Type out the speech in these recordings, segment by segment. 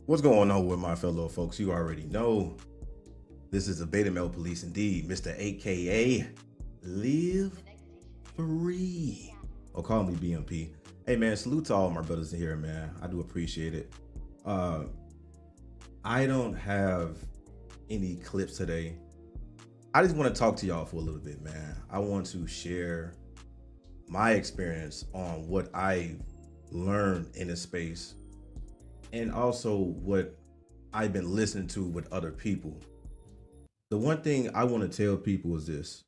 What's going on with my fellow folks? You already know this is a beta male police indeed, Mr. AKA Live Free. Or call me BMP. Hey man, salute to all my brothers in here, man. I do appreciate it. I don't have any clips today. I just want to talk to y'all for a little bit, man. I want to share my experience on what I learned in this space and also what I've been listening to with other people. The one thing I want to tell people is this: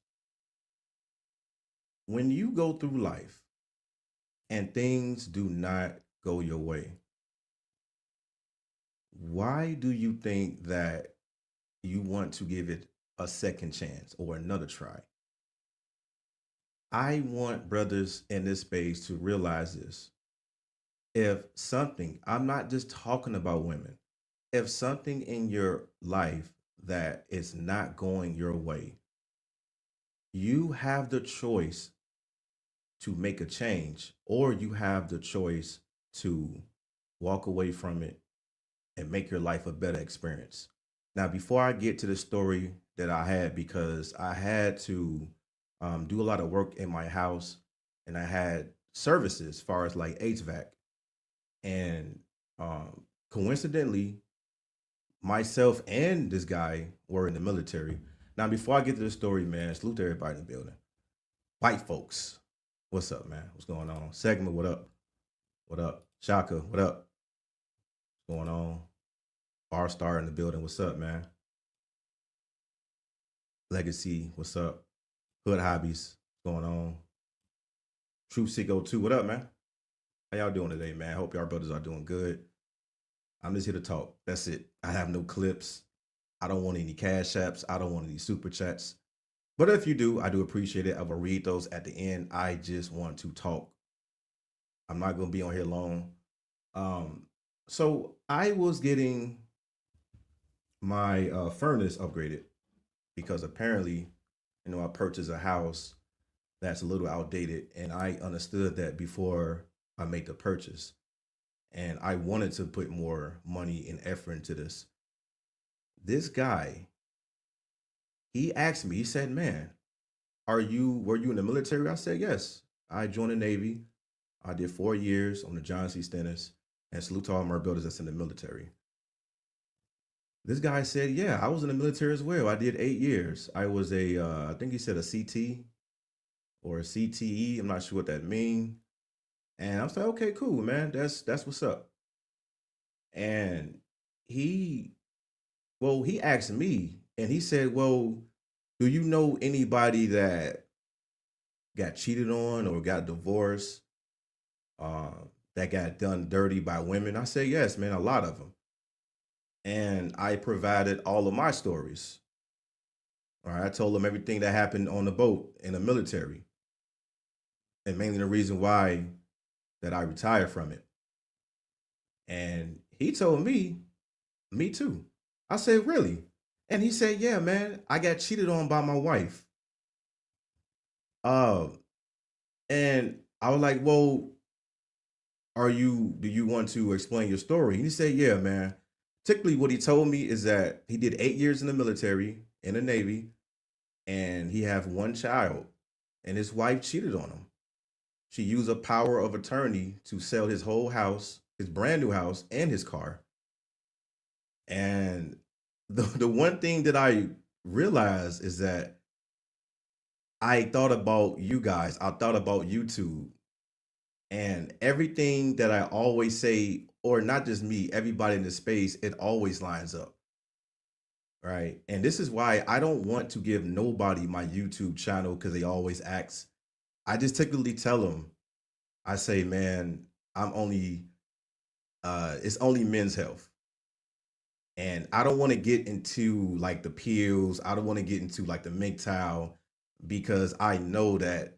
when you go through life and things do not go your way, why do you think that you want to give it a second chance or another try? I want brothers in this space to realize this. If something, I'm not just talking about women, if something in your life that is not going your way, you have the choice to make a change, or you have the choice to walk away from it and make your life a better experience. Now, before I get to the story that I had, because I had to do a lot of work in my house and I had services as far as like HVAC. And coincidentally, myself and this guy were in the military. Now, before I get to the story, man, salute to everybody in the building. White folks, what's up, man? What's going on? Segment, what up? What up? Shaka, what up? What's going on? Bar Star in the building, what's up, man? Legacy, what's up? Hood Hobbies, what's going on? Truth Seek 02, what up, man? How y'all doing today, man? Hope y'all brothers are doing good. I'm just here to talk. That's it. I have no clips. I don't want any cash apps. I don't want any super chats. But if you do, I do appreciate it. I will read those at the end. I just want to talk. I'm not going to be on here long. So I was getting my furnace upgraded because apparently, I purchased a house that's a little outdated, and I understood that before I made the purchase. And I wanted to put more money and effort into this. This guy, he asked me, he said, "Man, were you in the military?" I said, "Yes. I joined the Navy. I did 4 years on the John C. Stennis, and salute to all my brothers that's in the military." This guy said, "Yeah, I was in the military as well. I did 8 years. I was I think he said a CT or a CTE. I'm not sure what that means." And I was like, "Okay, cool, man. That's what's up." And he, well, he asked me, and he said, "Well, do you know anybody that got cheated on or got divorced, uh, that got done dirty by women?" I said, "Yes, man, a lot of them." And I provided all of my stories. All right, I told him everything that happened on the boat in the military, and mainly the reason why that I retired from it. And he told me too. I said, "Really?" And he said, "Yeah, man, I got cheated on by my wife." Uh, and I was like, "Well, do you want to explain your story?" And he said, "Yeah, man. Particularly what he told me is that he did 8 years in the military, in the Navy, and he have one child, and his wife cheated on him. She used a power of attorney to sell his whole house, his brand new house, and his car." And the one thing that I realized is that I thought about you guys. I thought about YouTube and everything that I always say, or not just me, everybody in the space, it always lines up. Right. And this is why I don't want to give nobody my YouTube channel because they always ask. I just typically tell them, I say, "Man, I'm only, it's only men's health." And I don't want to get into like the pills. I don't want to get into like the Mgtow because I know that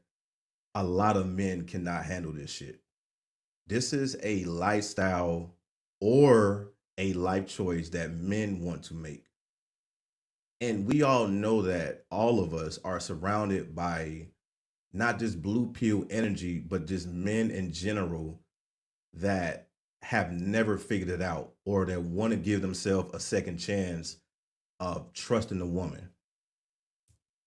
a lot of men cannot handle this shit. This is a lifestyle or a life choice that men want to make. And we all know that all of us are surrounded by not just blue pill energy, but just men in general that have never figured it out or that want to give themselves a second chance of trusting a woman.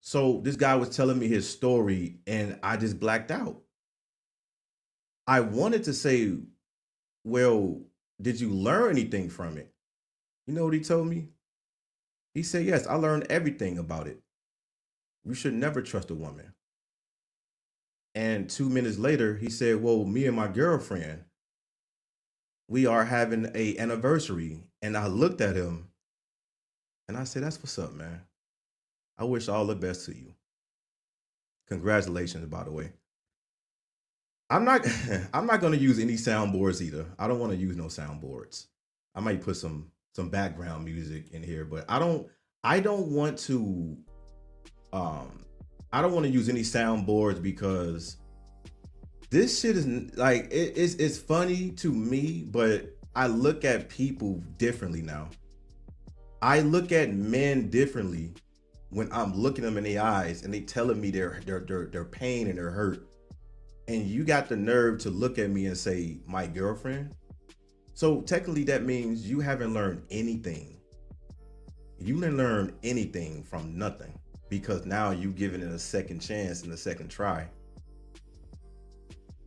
So this guy was telling me his story and I just blacked out. I wanted to say, well, did you learn anything from it? You know what he told me? He said, yes, I learned everything about it. You should never trust a woman. And 2 minutes later, he said, well, me and my girlfriend, we are having a anniversary. And I looked at him and I said, that's what's up, man. I wish all the best to you. Congratulations, by the way. I'm not I'm not gonna use any soundboards either. I don't want to use no soundboards. I might put some background music in here, but I don't want to um I don't want to use any soundboards because this shit is like it's funny to me, but I look at people differently now. I look at men differently when I'm looking them in the eyes and they telling me their pain and their hurt. And you got the nerve to look at me and say, my girlfriend? So technically that means you haven't learned anything. You didn't learn anything from nothing because now you giving it a second chance and a second try.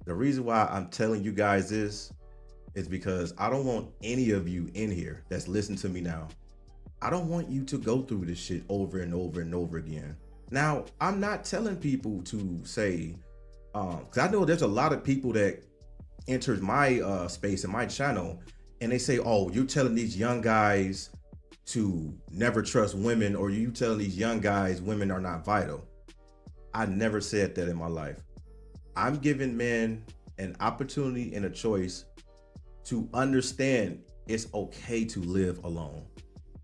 The reason why I'm telling you guys this is because I don't want any of you in here that's listening to me now. I don't want you to go through this shit over and over and over again. Now, I'm not telling people to say, because I know there's a lot of people that enters my space and my channel and they say, oh, you're telling these young guys to never trust women, or you telling these young guys women are not vital. I never said that in my life. I'm giving men an opportunity and a choice to understand it's okay to live alone.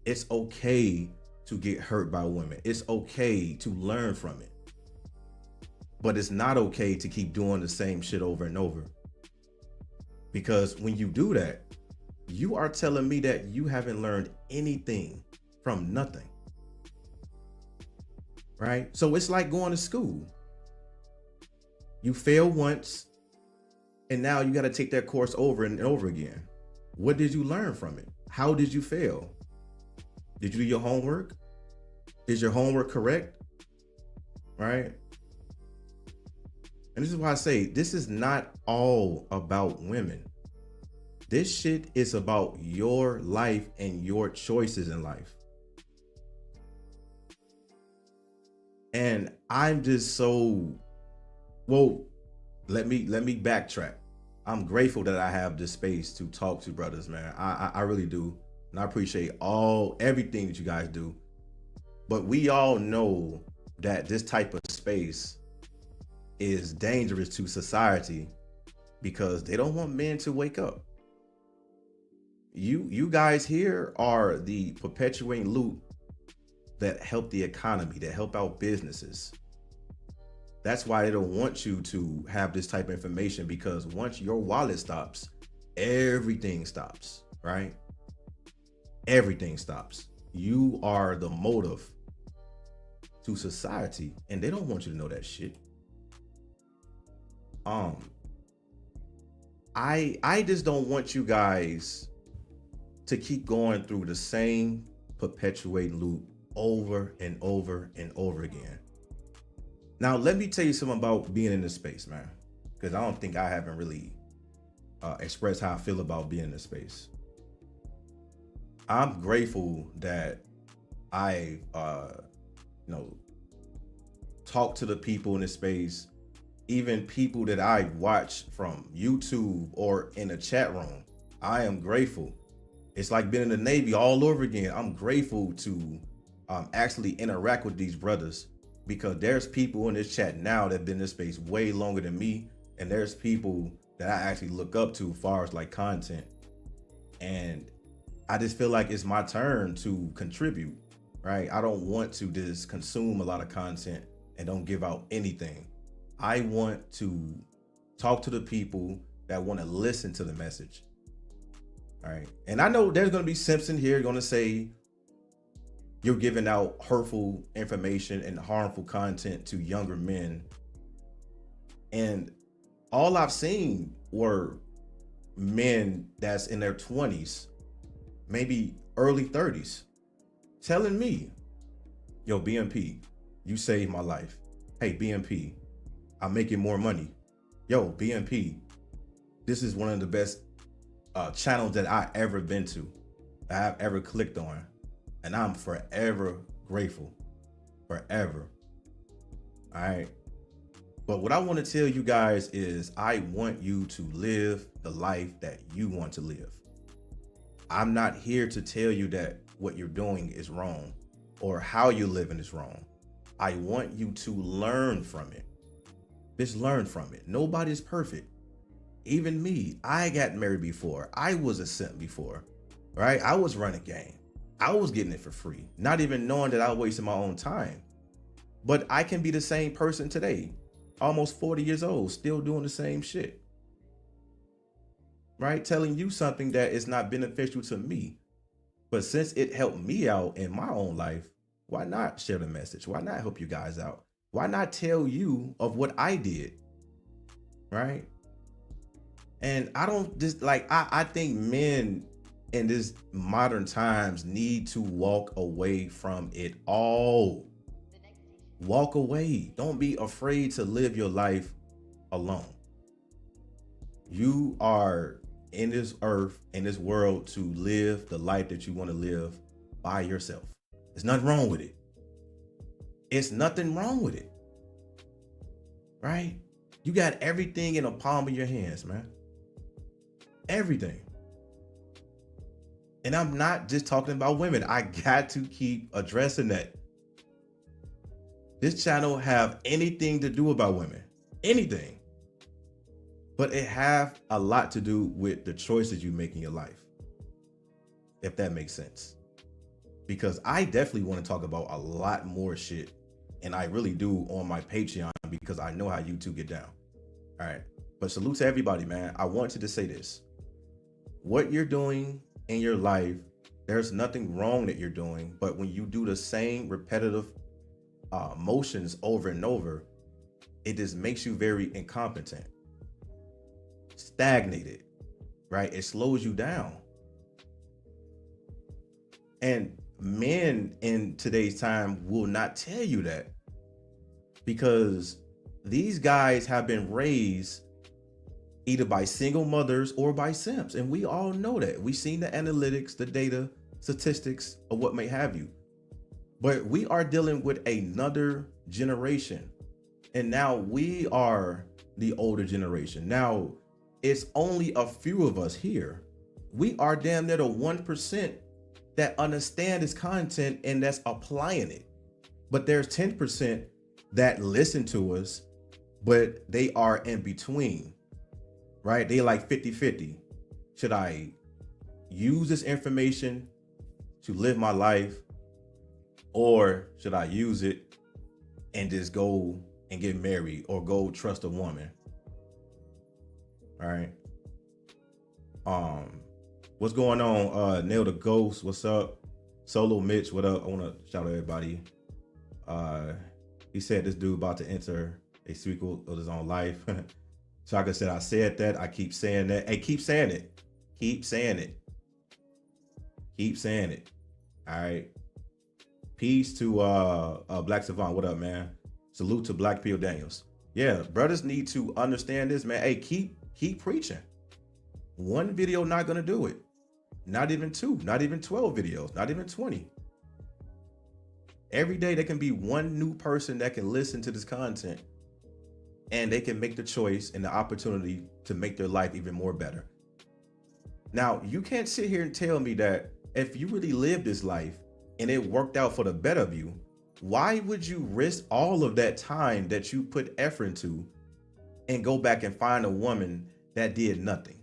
It's okay to get hurt by women. It's okay to learn from it. But it's not okay to keep doing the same shit over and over. Because when you do that, you are telling me that you haven't learned anything from nothing. Right? So it's like going to school. You fail once, and now you got to take that course over and over again. What did you learn from it? How did you fail? Did you do your homework? Is your homework correct? Right? And this is why I say this is not all about women. This shit is about your life and your choices in life. And I'm just so, well, let me backtrack. I'm grateful that I have this space to talk to brothers, man. I really do. And I appreciate everything that you guys do. But we all know that this type of space is dangerous to society because they don't want men to wake up. You guys here are the perpetuating loop that help the economy, that help out businesses. That's why they don't want you to have this type of information, because once your wallet stops, everything stops, right? Everything stops. You are the motive to society, and they don't want you to know that shit. I just don't want you guys to keep going through the same perpetuating loop over and over and over again. Now, let me tell you something about being in this space, man, because I don't think I haven't really expressed how I feel about being in this space. I'm grateful that I, talk to the people in this space, even people that I watch from YouTube or in a chat room. I am grateful. It's like being in the Navy all over again. I'm grateful to actually interact with these brothers, because there's people in this chat now that have been in this space way longer than me. And there's people that I actually look up to as far as like content. And I just feel like it's my turn to contribute, right? I don't want to just consume a lot of content and don't give out anything. I want to talk to the people that want to listen to the message. All right. And I know there's going to be simps in here going to say you're giving out hurtful information and harmful content to younger men. And all I've seen were men that's in their 20s, maybe early 30s, telling me, yo, BMP, you saved my life. Hey, BMP, I'm making more money. Yo, BMP, this is one of the best channels that I ever been to, that I've ever clicked on. And I'm forever grateful, forever. All right. But what I want to tell you guys is I want you to live the life that you want to live. I'm not here to tell you that what you're doing is wrong or how you're living is wrong. I want you to learn from it. Just learn from it. Nobody's perfect. Even me, I got married before. I was a simp before, right? I was running game. I was getting it for free, not even knowing that I wasted my own time. But I can be the same person today, almost 40 years old, still doing the same shit, right? Telling you something that is not beneficial to me. But since it helped me out in my own life, why not share the message? Why not help you guys out? Why not tell you of what I did, right? And I don't just like, I think men in this modern times need to walk away from it all. Walk away. Don't be afraid to live your life alone. You are in this earth, in this world, to live the life that you want to live by yourself. There's nothing wrong with it. It's nothing wrong with it. Right? You got everything in the palm of your hands, man. Everything. And I'm not just talking about women. I got to keep addressing that. This channel have anything to do about women, anything, but it have a lot to do with the choices you make in your life, if that makes sense. Because I definitely want to talk about a lot more shit, and I really do on my Patreon, because I know how YouTube get down. All right, but salute to everybody, man. I wanted to say this. What you're doing in your life, there's nothing wrong that you're doing, but when you do the same repetitive motions over and over, it just makes you very incompetent, stagnated, right? It slows you down. And men in today's time will not tell you that, because these guys have been raised either by single mothers or by simps. And we all know that. We've seen the analytics, the data, statistics of what may have you. But we are dealing with another generation. And now we are the older generation. Now, it's only a few of us here. We are damn near the 1% that understand this content and that's applying it. But there's 10% that listen to us, but they are in between, right? They like 50-50. Should I use this information to live my life, or should I use it and just go and get married or go trust a woman? All right. What's going on? Nail the Ghost, what's up? Solo Mitch, what up? I want to shout out everybody. He said this dude about to enter a sequel of his own life. Shaka said, I said that. I keep saying that. Hey, keep saying it. Keep saying it. Keep saying it. All right. Peace to Black Savant. What up, man? Salute to Black Peel Daniels. Yeah, brothers need to understand this, man. Hey, keep preaching. One video not gonna do it. Not even 2, not even 12 videos, not even 20. Every day there can be one new person that can listen to this content, and they can make the choice and the opportunity to make their life even more better. Now, you can't sit here and tell me that if you really lived this life and it worked out for the better of you, why would you risk all of that time that you put effort into and go back and find a woman that did nothing?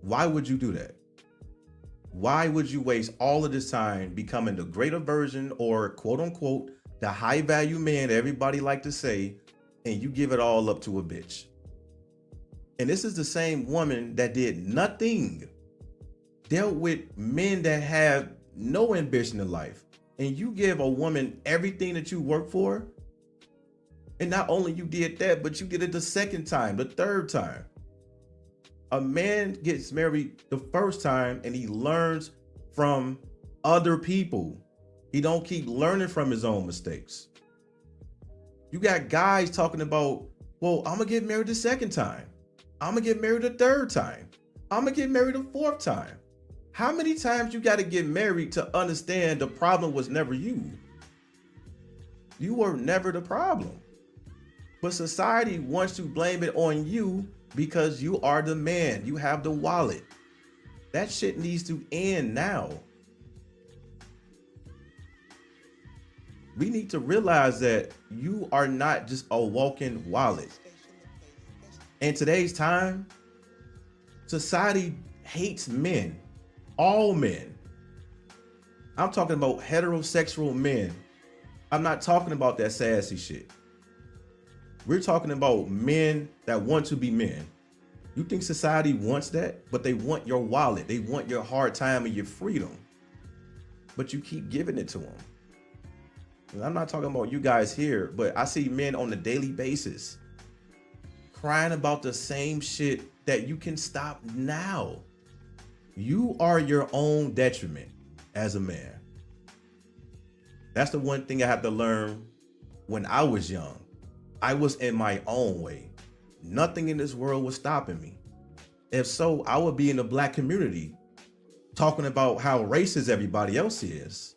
Why would you do that? Why would you waste all of this time becoming the greater version, or quote unquote, the high value man everybody like to say, and you give it all up to a bitch? And this is the same woman that did nothing, dealt with men that have no ambition in life, and you give a woman everything that you work for. And not only you did that, but you did it the second time, the third time. A man gets married the first time and he learns from other people. He don't keep learning from his own mistakes. You got guys talking about, well, I'm gonna get married the second time. I'm gonna get married the third time. I'm gonna get married the fourth time. How many times you gotta get married to understand the problem was never you? You were never the problem. But society wants to blame it on you because you are the man. You have the wallet. That shit needs to end now. We need to realize that you are not just a walking wallet. In today's time, society hates men, all men. I'm talking about heterosexual men. I'm not talking about that sassy shit. We're talking about men that want to be men. You think society wants that? But they want your wallet. They want your hard time and your freedom. But you keep giving it to them. And I'm not talking about you guys here, but I see men on a daily basis crying about the same shit that you can stop now. You are your own detriment as a man. That's the one thing I had to learn when I was young. I was in my own way. Nothing in this world was stopping me. If so, I would be in the black community talking about how racist everybody else is.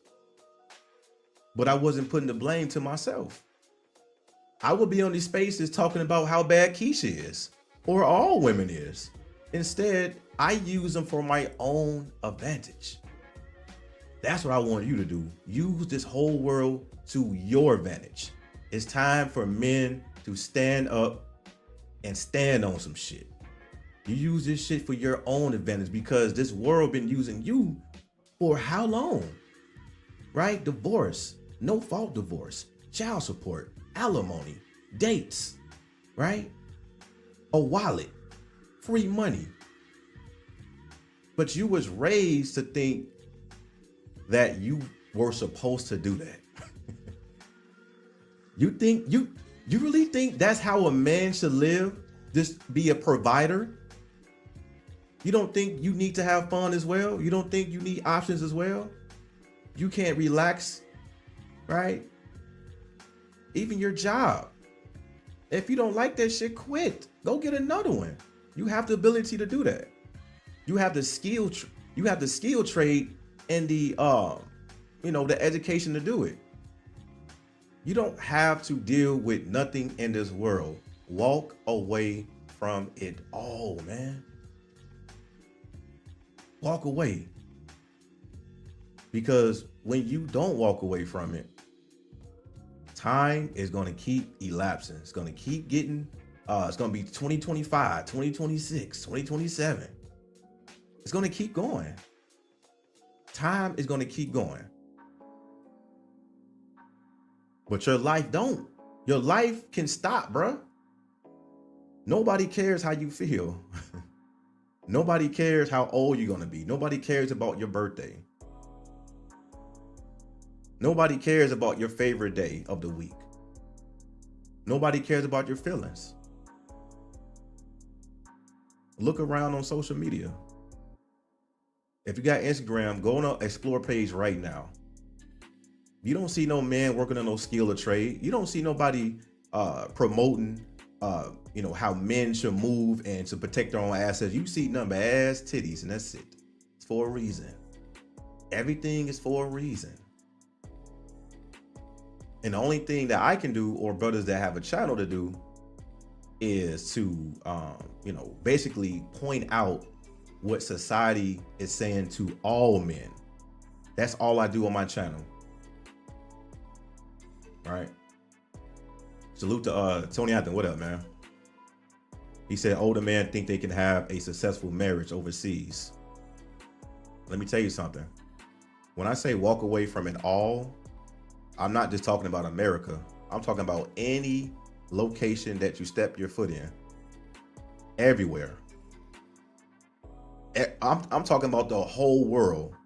But I wasn't putting the blame to myself. I would be on these spaces talking about how bad Keisha is, or all women is. Instead, I use them for my own advantage. That's what I want you to do. Use this whole world to your advantage. It's time for men to stand up and stand on some shit. You use this shit for your own advantage because this world been using you for how long? Right? Divorce, no fault divorce, child support, alimony, dates, right? A wallet, free money. But you was raised to think that you were supposed to do that. You really think that's how a man should live? Just be a provider? You don't think you need to have fun as well? You don't think you need options as well? You can't relax, right? Even your job. If you don't like that shit, quit. Go get another one. You have the ability to do that. You have the skill. You have the skill trade and the the education to do it. You don't have to deal with nothing in this world. Walk away from it all, man. Walk away. Because when you don't walk away from it, time is going to keep elapsing. It's going to keep getting, it's going to be 2025, 2026, 2027. It's going to keep going. Time is going to keep going. But your life don't. Your life can stop, bruh. Nobody cares how you feel. Nobody cares how old you're going to be. Nobody cares about your birthday. Nobody cares about your favorite day of the week. Nobody cares about your feelings. Look around on social media. If you got Instagram, go on an explore page right now. You don't see no man working on no skill or trade. You don't see nobody promoting how men should move and to protect their own assets. You see nothing but ass, titties, and that's it. It's for a reason. Everything is for a reason. And the only thing that I can do, or brothers that have a channel to do, is to basically point out what society is saying to all men. That's all I do on my channel. Right. Salute to Tony Anthony. What up, man? He said older men think they can have a successful marriage overseas. Let me tell you something. When I say walk away from it all, I'm not just talking about America. I'm talking about any location that you step your foot in. Everywhere. I'm talking about the whole world.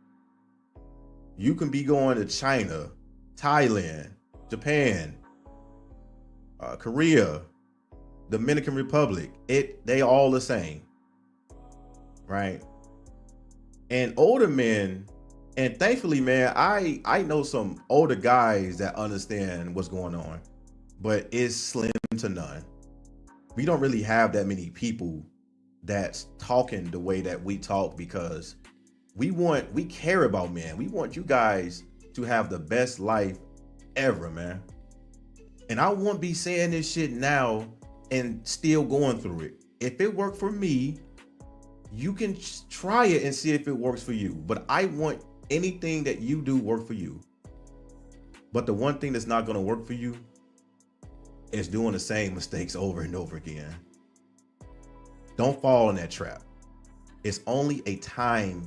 You can be going to China, Thailand, Japan, Korea, Dominican Republic. They all the same. right? And older men, and thankfully, man, I know some older guys that understand what's going on, but it's slim to none. We don't really have that many people that's talking the way that we talk, because we care about men. We want you guys to have the best life ever, man. And I won't be saying this shit now and still going through it. If it worked for me, you can try it and see if it works for you. But I want anything that you do work for you. But the one thing that's not going to work for you is doing the same mistakes over and over again. Don't fall in that trap. It's only a time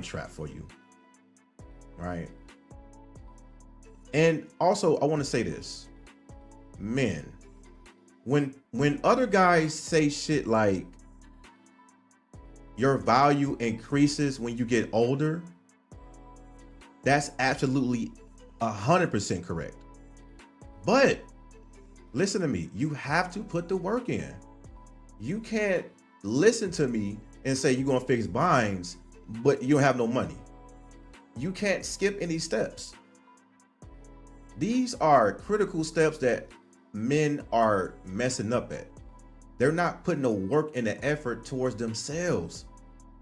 trap for you, right? And also, I want to say this, men, when other guys say shit like your value increases when you get older, that's absolutely 100% correct. But listen to me, you have to put the work in. You can't listen to me and say you're gonna fix binds, but you don't have no money. You can't skip any steps. These are critical steps that men are messing up at. They're not putting the work and the effort towards themselves.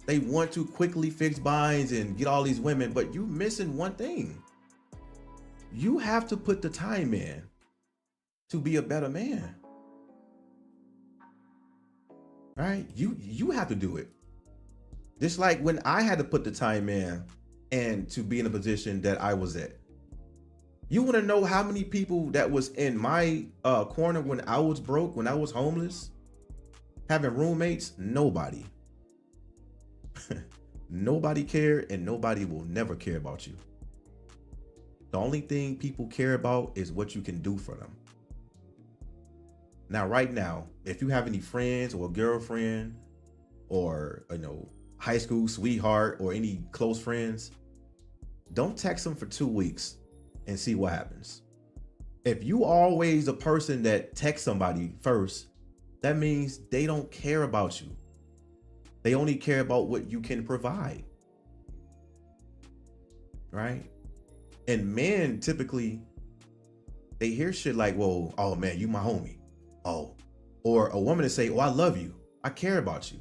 They want to quickly fix binds and get all these women, but you missing one thing. You have to put the time in to be a better man. Right? You have to do it. Just like when I had to put the time in and to be in a position that I was at. You want to know how many people that was in my corner when I was broke, when I was homeless, having roommates? Nobody. Nobody cared, and nobody will never care about you. The only thing people care about is what you can do for them. Now, right now, if you have any friends or a girlfriend or, high school sweetheart or any close friends, don't text them for 2 weeks and see what happens. If you always a person that texts somebody first, that means they don't care about you. They only care about what you can provide. Right? And men typically, they hear shit like, well, oh man, you my homie. Oh, or a woman to say, oh, I love you. I care about you.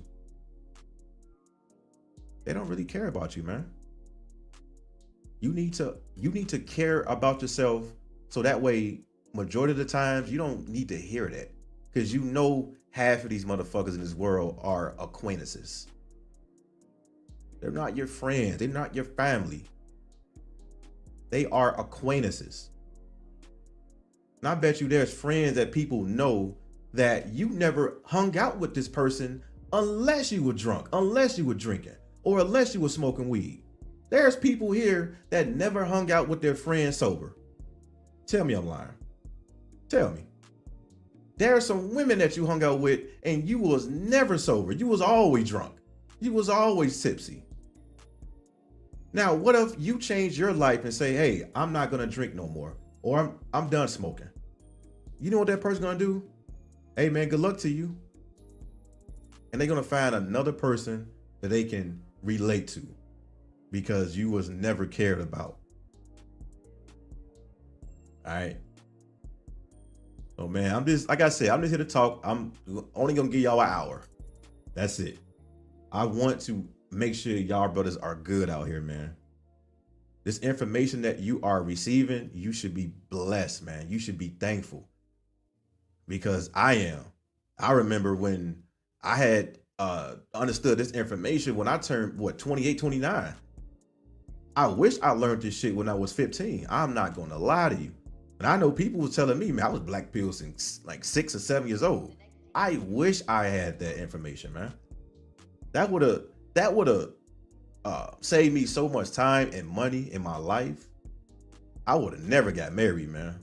They don't really care about you, man. You need to care about yourself, so that way, majority of the times, you don't need to hear that, because half of these motherfuckers in this world are acquaintances. They're not your friends. They're not your family. They are acquaintances. And I bet you there's friends that people know that you never hung out with this person unless you were drunk, unless you were drinking, or unless you were smoking weed. There's people here that never hung out with their friends sober. Tell me I'm lying. Tell me. There are some women that you hung out with and you was never sober. You was always drunk. You was always tipsy. Now, what if you change your life and say, hey, I'm not going to drink no more, or I'm done smoking? You know what that person's going to do? Hey, man, good luck to you. And they're going to find another person that they can relate to, because you was never cared about. All right. So, man, I'm just here to talk. I'm only going to give y'all an hour. That's it. I want to make sure y'all brothers are good out here, man. This information that you are receiving, you should be blessed, man. You should be thankful, because I am. I remember when I had understood this information when I turned 28, 29. I wish I learned this shit when I was 15. I'm not going to lie to you. And I know people was telling me, man, I was black pill since like 6 or 7 years old. I wish I had that information, man. That would have saved me so much time and money in my life. I would have never got married, man.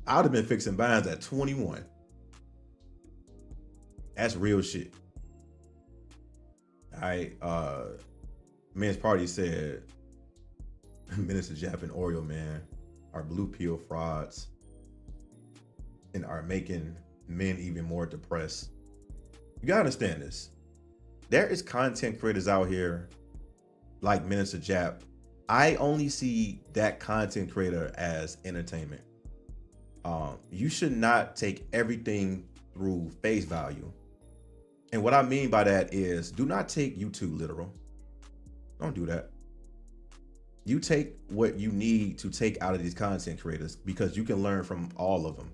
I would have been fixing binds at 21. That's real shit. All right. Men's Party said, Minister Jap and Oreo, man, are blue pill frauds and are making men even more depressed. You gotta understand this. There is content creators out here like Minister Jap. I only see that content creator as entertainment. You should not take everything through face value. And what I mean by that is, do not take YouTube literal. Don't do that. You take what you need to take out of these content creators, because you can learn from all of them.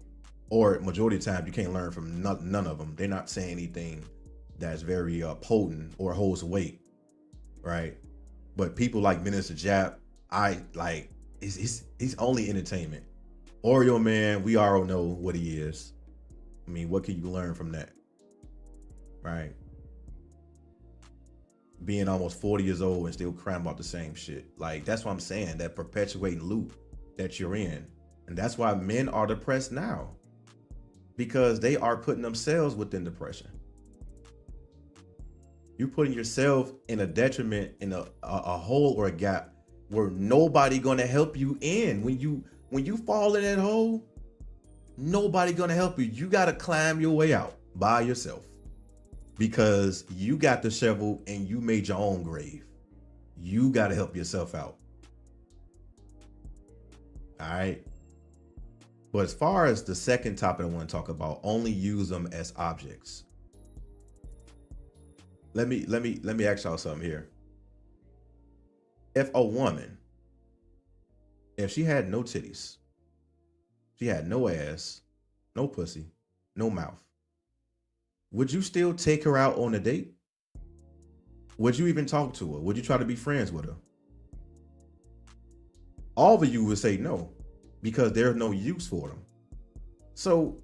Or majority of the time, you can't learn from none of them. They're not saying anything that's very potent or holds weight, right? But people like Minister Jap, he's only entertainment. Oreo Man, we all know what he is. I mean, what can you learn from that, right? Being almost 40 years old and still crying about the same shit. Like, that's what I'm saying, that perpetuating loop that you're in. And that's why men are depressed now, because they are putting themselves within depression. You're putting yourself in a detriment, in a hole or a gap where nobody gonna help you in. When you fall in that hole, nobody gonna help you. You gotta climb your way out by yourself, because you got the shovel and you made your own grave. You gotta help yourself out. All right. But as far as the second topic I want to talk about, only use them as objects. Let me ask y'all something here. If a woman, if she had no titties, she had no ass, no pussy, no mouth, would you still take her out on a date? Would you even talk to her? Would you try to be friends with her? All of you would say no, because there's no use for them. So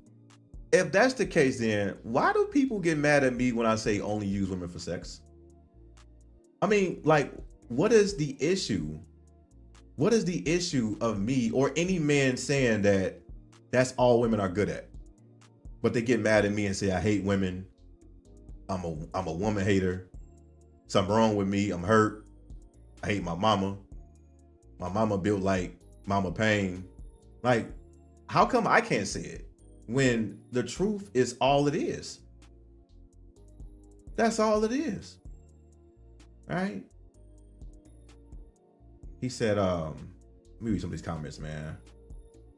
if that's the case, then why do people get mad at me when I say only use women for sex? I mean, like, what is the issue? What is the issue of me or any man saying that that's all women are good at? But they get mad at me and say I hate women. I'm a woman hater. Something wrong with me. I'm hurt. I hate my mama. My mama built like Mama Pain. Like, how come I can't say it when the truth is all it is? That's all it is. All right. He said, let me read some of these comments, man.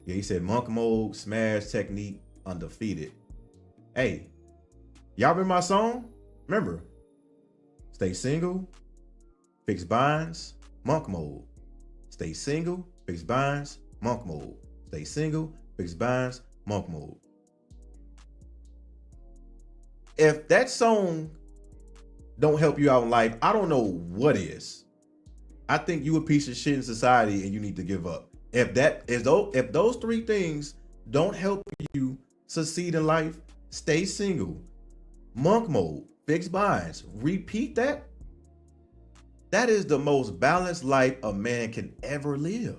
Yeah, he said monk mode, smash technique, undefeated. Hey, y'all remember my song? Remember, stay single, fix binds, monk mode. Stay single, fix binds, monk mode. Stay single, fix binds, monk mode. If that song don't help you out in life, I don't know what is. I think you a piece of shit in society and you need to give up. If those three things don't help you succeed in life, stay single, monk mode, fix binds, repeat that. That is the most balanced life a man can ever live.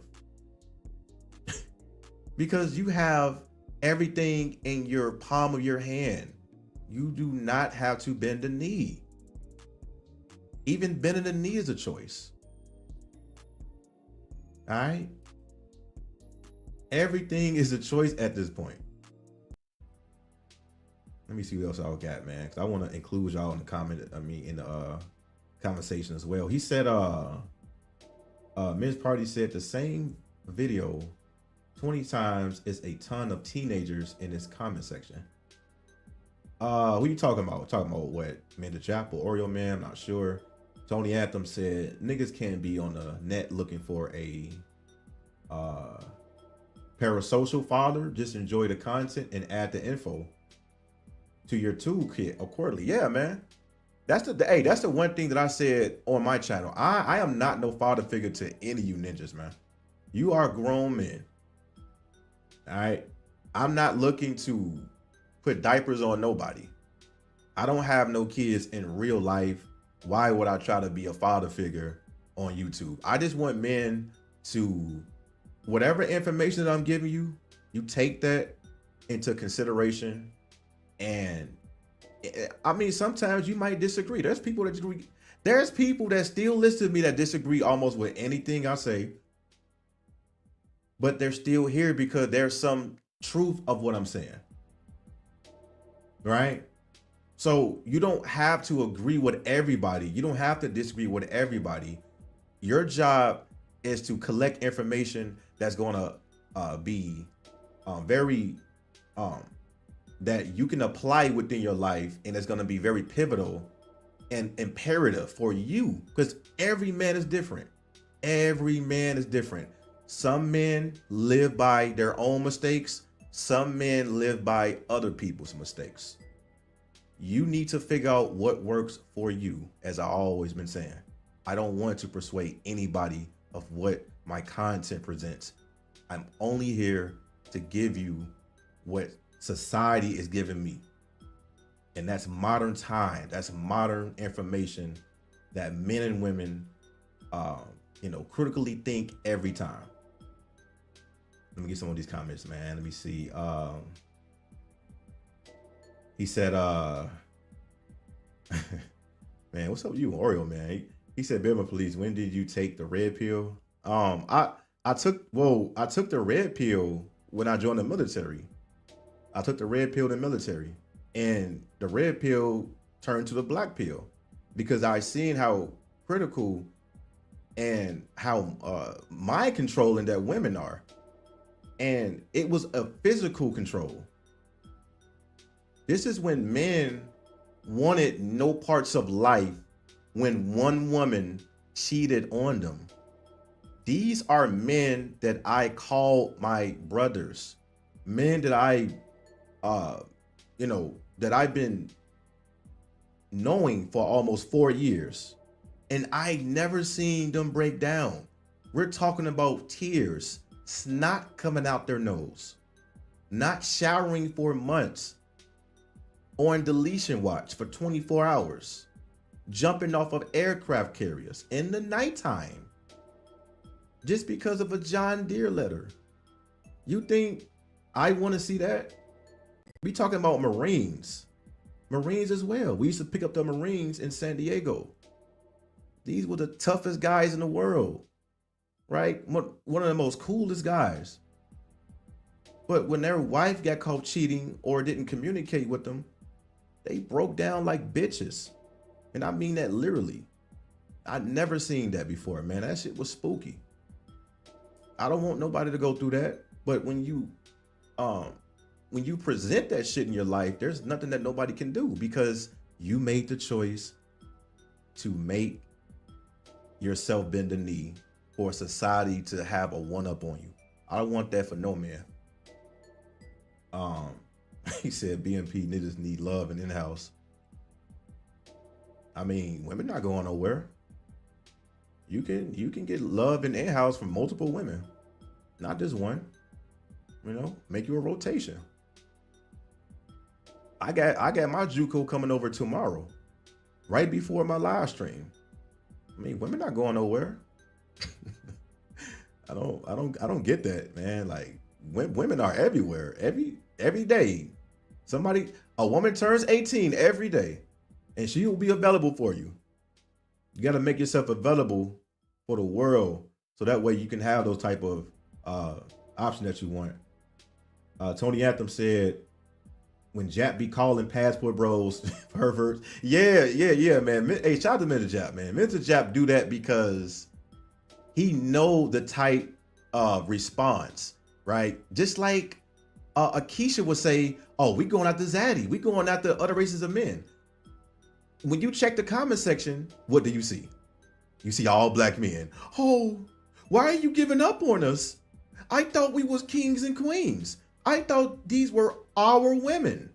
Because you have everything in your palm of your hand. You do not have to bend the knee. Even bending the knee is a choice. All right? Everything is a choice at this point. Let me see what else y'all got, man. Cause I want to include y'all in the in the conversation as well. He said, Ms. Party said the same video 20 times is a ton of teenagers in this comment section. Who you talking about? Talking about what? Mgtow Chapel, Oreo Man? I'm not sure. Tony Anthem said niggas can't be on the net looking for a parasocial father. Just enjoy the content and add the info to your toolkit accordingly. Yeah, man. That's the one thing that I said on my channel. I am not no father figure to any of you ninjas, man. You are grown men. All right. I'm not looking to put diapers on nobody. I don't have no kids in real life. Why would I try to be a father figure on YouTube? I just want men to, whatever information that I'm giving you, you take that into consideration. And I mean, sometimes you might disagree. There's people that disagree. There's people that still listen to me that disagree almost with anything I say. But they're still here because there's some truth of what I'm saying. Right? So you don't have to agree with everybody. You don't have to disagree with everybody. Your job is to collect information that's going to be very that you can apply within your life, and it's going to be very pivotal and imperative for you, because every man is different. Every man is different. Some men live by their own mistakes. Some men live by other people's mistakes. You need to figure out what works for you. As I always been saying, I don't want to persuade anybody of what my content presents. I'm only here to give you what society is giving me. And that's modern time. That's modern information that men and women, critically think every time. Let me get some of these comments, man. Let me see. He said, man, what's up with you, Oreo, man? He said, Belmont Police, when did you take the red pill? I took the red pill when I joined the military. I took the red pill in the military, and the red pill turned to the black pill because I seen how critical and how mind controlling that women are. And it was a physical control. This is when men wanted no parts of life when one woman cheated on them. These are men that I call my brothers, men that that I've been knowing for almost 4 years, and I never seen them break down. We're talking about tears, snot coming out their nose, not showering for months, on deletion watch for 24 hours, jumping off of aircraft carriers in the nighttime, just because of a John Deere letter. You think I want to see that? We talking about Marines as well. We used to pick up the Marines in San Diego. These were the toughest guys in the world, right? One of the most coolest guys. But when their wife got caught cheating or didn't communicate with them, they broke down like bitches. And I mean that literally. I'd never seen that before, man. That shit was spooky. I don't want nobody to go through that. But when you present that shit in your life, there's nothing that nobody can do because you made the choice to make yourself bend the knee for society to have a one-up on you. I don't want that for no man. He said BMP niggas need love and in-house. I mean, women not going nowhere. You can get love and in-house from multiple women, not just one. Make you a rotation. I got my JUCO coming over tomorrow, right before my live stream. I mean, women not going nowhere. I don't get that, man. Like, women are everywhere, every day. A woman turns 18 every day, and she will be available for you. You got to make yourself available for the world, so that way you can have those type of options that you want. Tony Anthem said, when Jap be calling passport bros perverts. Yeah, man. Hey, shout out to Mgtow, man. Mgtow do that because he know the type of response, right? Just like Akeisha would say, oh, we going after Zaddy. We going after other races of men. When you check the comment section, what do you see? You see all black men. Oh, why are you giving up on us? I thought we was kings and queens. I thought these were our women,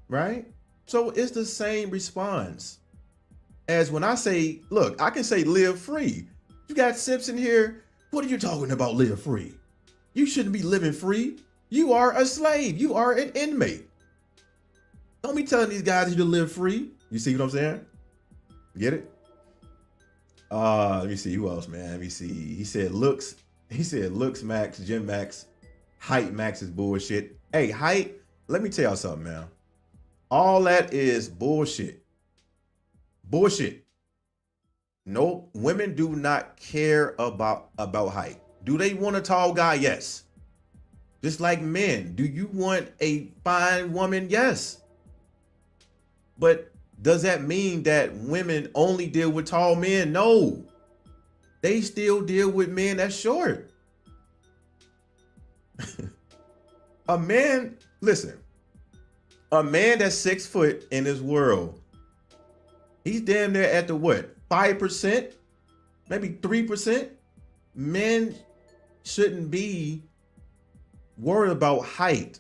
right? So it's the same response as when I say, look, I can say live free. You got simps in here. What are you talking about live free? You shouldn't be living free. You are a slave. You are an inmate. Don't be telling these guys you to live free. You see what I'm saying? Get it? Let me see who else, man. Let me see. He said looks max, gym max, height max is bullshit. Hey, height, let me tell y'all something, man. All that is bullshit. Bullshit. No, women do not care about height. Do they want a tall guy? Yes. Just like men. Do you want a fine woman? Yes. But does that mean that women only deal with tall men? No. They still deal with men that's short. A man, listen, a man that's 6 foot in this world, he's damn near at the what? 5%, maybe 3%. Men shouldn't be worried about height.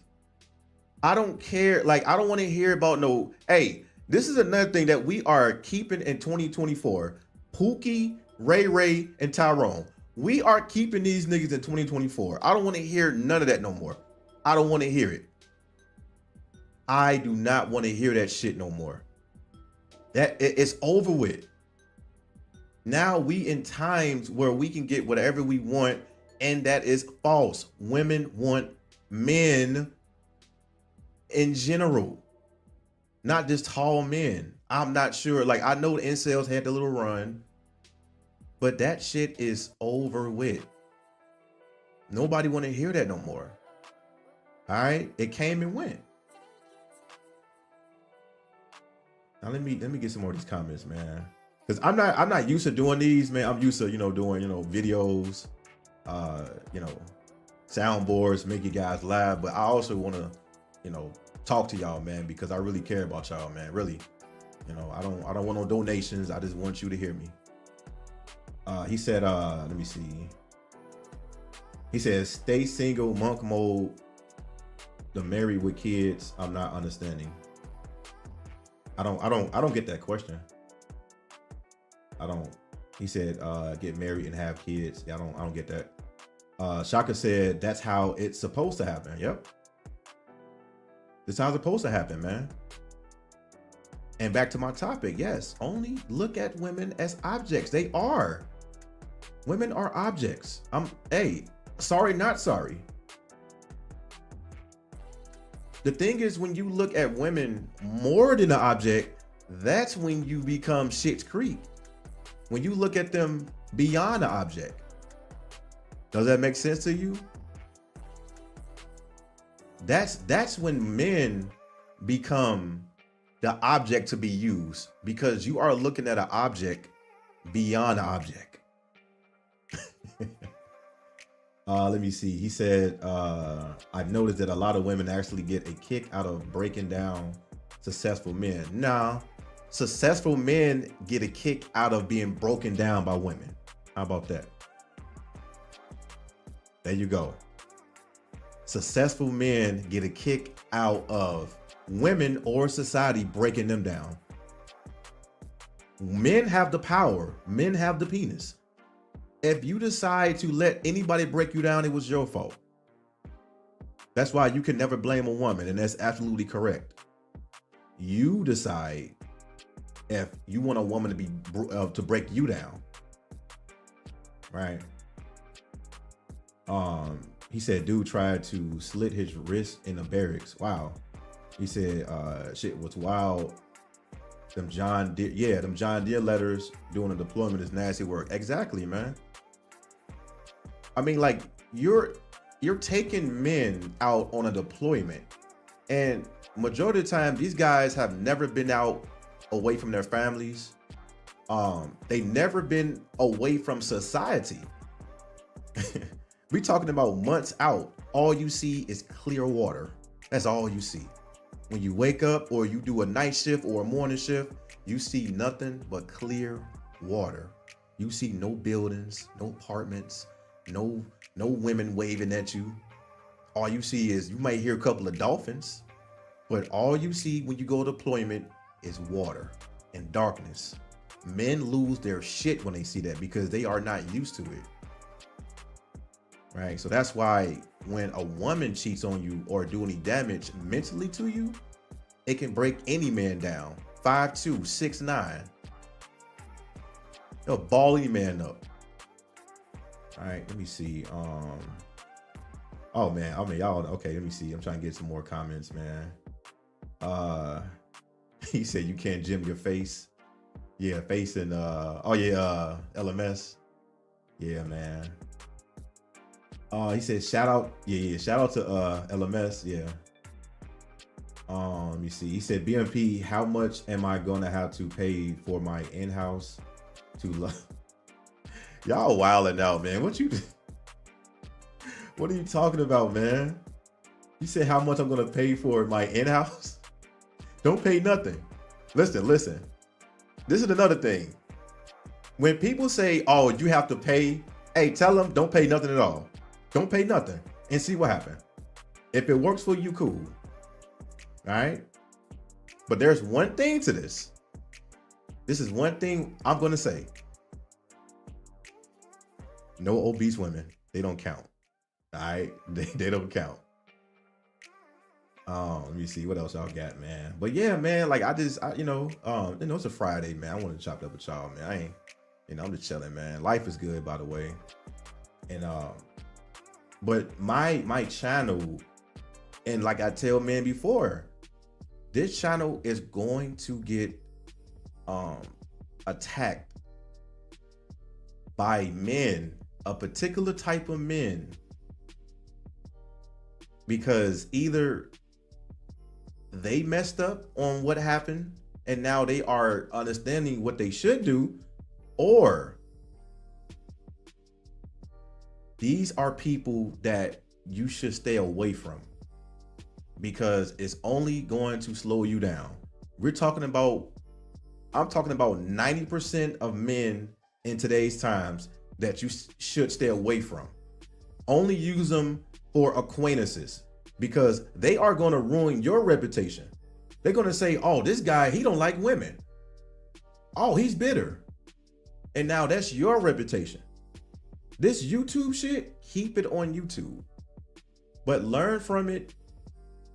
I don't care. Like, I don't want to hear about no, hey, this is another thing that we are keeping in 2024. Pookie, Ray Ray, and Tyrone. We are keeping these niggas in 2024. I don't want to hear none of that no more. I don't want to hear it. I do not want to hear that shit no more. It's over with. Now we in times where we can get whatever we want, and that is false. Women want men in general, not just tall men. I'm not sure. Like, I know the incels had the little run, but that shit is over with. Nobody want to hear that no more. All right, it came and went. Now let me get some more of these comments, man, because I'm not used to doing these, man. I'm used to doing videos, soundboards, make you guys laugh, but I also want to talk to y'all, man, because I really care about y'all, man. Really, I don't want no donations. I just want you to hear me. He said, let me see. He says, stay single, monk mode, the married with kids. I'm not understanding. I don't get that question. I don't. He said, get married and have kids. Yeah, I don't get that. Shaka said, that's how it's supposed to happen. Yep. This is how it's supposed to happen, man. And back to my topic. Yes, only look at women as objects. They are. Women are objects. Hey, sorry, not sorry. The thing is, when you look at women more than an object, that's when you become Schitt's Creek. When you look at them beyond an object. Does that make sense to you? That's when men become the object to be used, because you are looking at an object beyond an object. Let me see. He said, I've noticed that a lot of women actually get a kick out of breaking down successful men. Now, successful men get a kick out of being broken down by women. How about that? There you go. Successful men get a kick out of women or society breaking them down. Men have the power. Men have the penis. If you decide to let anybody break you down, it was your fault. That's why you can never blame a woman, and that's absolutely correct. You decide if you want a woman to be to break you down, right? He said, dude tried to slit his wrist in the barracks. Wow. He said, shit was wild. Them John Deere letters doing a deployment is nasty work. Exactly, man. I mean, like, you're taking men out on a deployment, and majority of the time, these guys have never been out away from their families. They never been away from society. We talking about months out. All you see is clear water. That's all you see. When you wake up or you do a night shift or a morning shift, you see nothing but clear water. You see no buildings, no apartments, no women waving at you. All you see is, you might hear a couple of dolphins, but all you see when you go to deployment is water and darkness. Men lose their shit when they see that, because they are not used to it. Right? So that's why when a woman cheats on you or do any damage mentally to you, it can break any man down. 5'2", 6'9". It'll ball any man up. All right, let me see. Oh man, I mean, y'all, okay, let me see. I'm trying to get some more comments, man. He said you can't gym your face. Yeah, face and LMS. Yeah, man. He said shout out. Yeah, shout out to LMS. Yeah. Let me see. He said, BMP, how much am I gonna have to pay for my in-house to love? Y'all wilding out, man. What are you talking about, man? You said how much I'm gonna pay for my in-house? Don't pay nothing. Listen. This is another thing. When people say, oh, you have to pay, hey, tell them don't pay nothing at all. Don't pay nothing and see what happens. If it works for you, cool. All right. But there's one thing to this. This is one thing I'm going to say. No obese women. They don't count. All right. They don't count. Let me see what else y'all got, man. But yeah, man, like it's a Friday, man. I want to chop it up with y'all, man. I'm just chilling, man. Life is good, by the way. And but my channel, and like I tell men before, this channel is going to get attacked by men, a particular type of men, because either they messed up on what happened and now they are understanding what they should do, or these are people that you should stay away from because it's only going to slow you down. I'm talking about 90% of men in today's times that you should stay away from. Only use them for acquaintances, because they are going to ruin your reputation. They're going to say, oh, this guy, he don't like women. Oh, he's bitter. And now that's your reputation. This YouTube shit, keep it on YouTube. But learn from it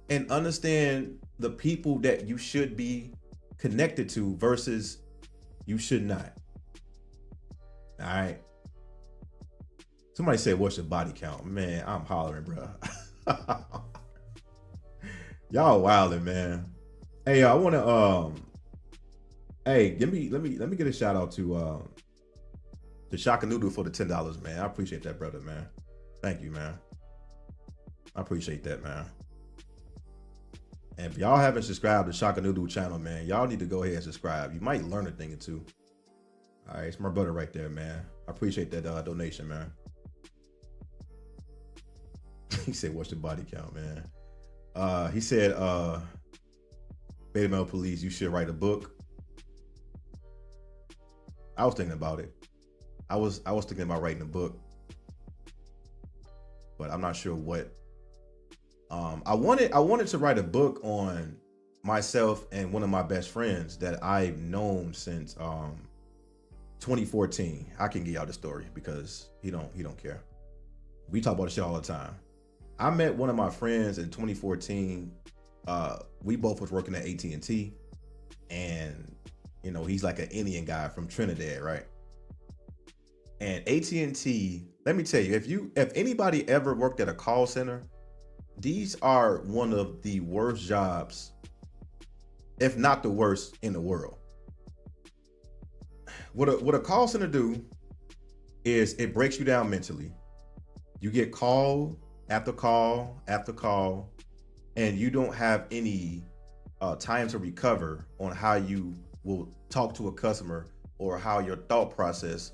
and understand the people that you should be connected to versus you should not. All right. Somebody said, what's your body count? Man, I'm hollering, bro. Y'all wildin', man. Hey, I want to let me get a shout out to Shaka Noodle for the $10, man. I appreciate that, brother, man. Thank you, man. I appreciate that, man. And if y'all haven't subscribed to Shaka Noodle channel, man, y'all need to go ahead and subscribe. You might learn a thing or two. All right, it's my brother right there, man. I appreciate that donation, man. He said, what's your body count, man? He said, Beta Male Police, you should write a book. I was thinking about it. I was thinking about writing a book, but I'm not sure what. I wanted to write a book on myself and one of my best friends that I've known since 2014. I can give y'all the story because he don't care. We talk about this shit all the time. I met one of my friends in 2014. We both was working at AT&T, and he's like an Indian guy from Trinidad, right? And AT&T, let me tell you, if anybody ever worked at a call center, these are one of the worst jobs, if not the worst in the world. What a call center do is it breaks you down mentally. You get call after call after call, and you don't have any time to recover on how you will talk to a customer or how your thought process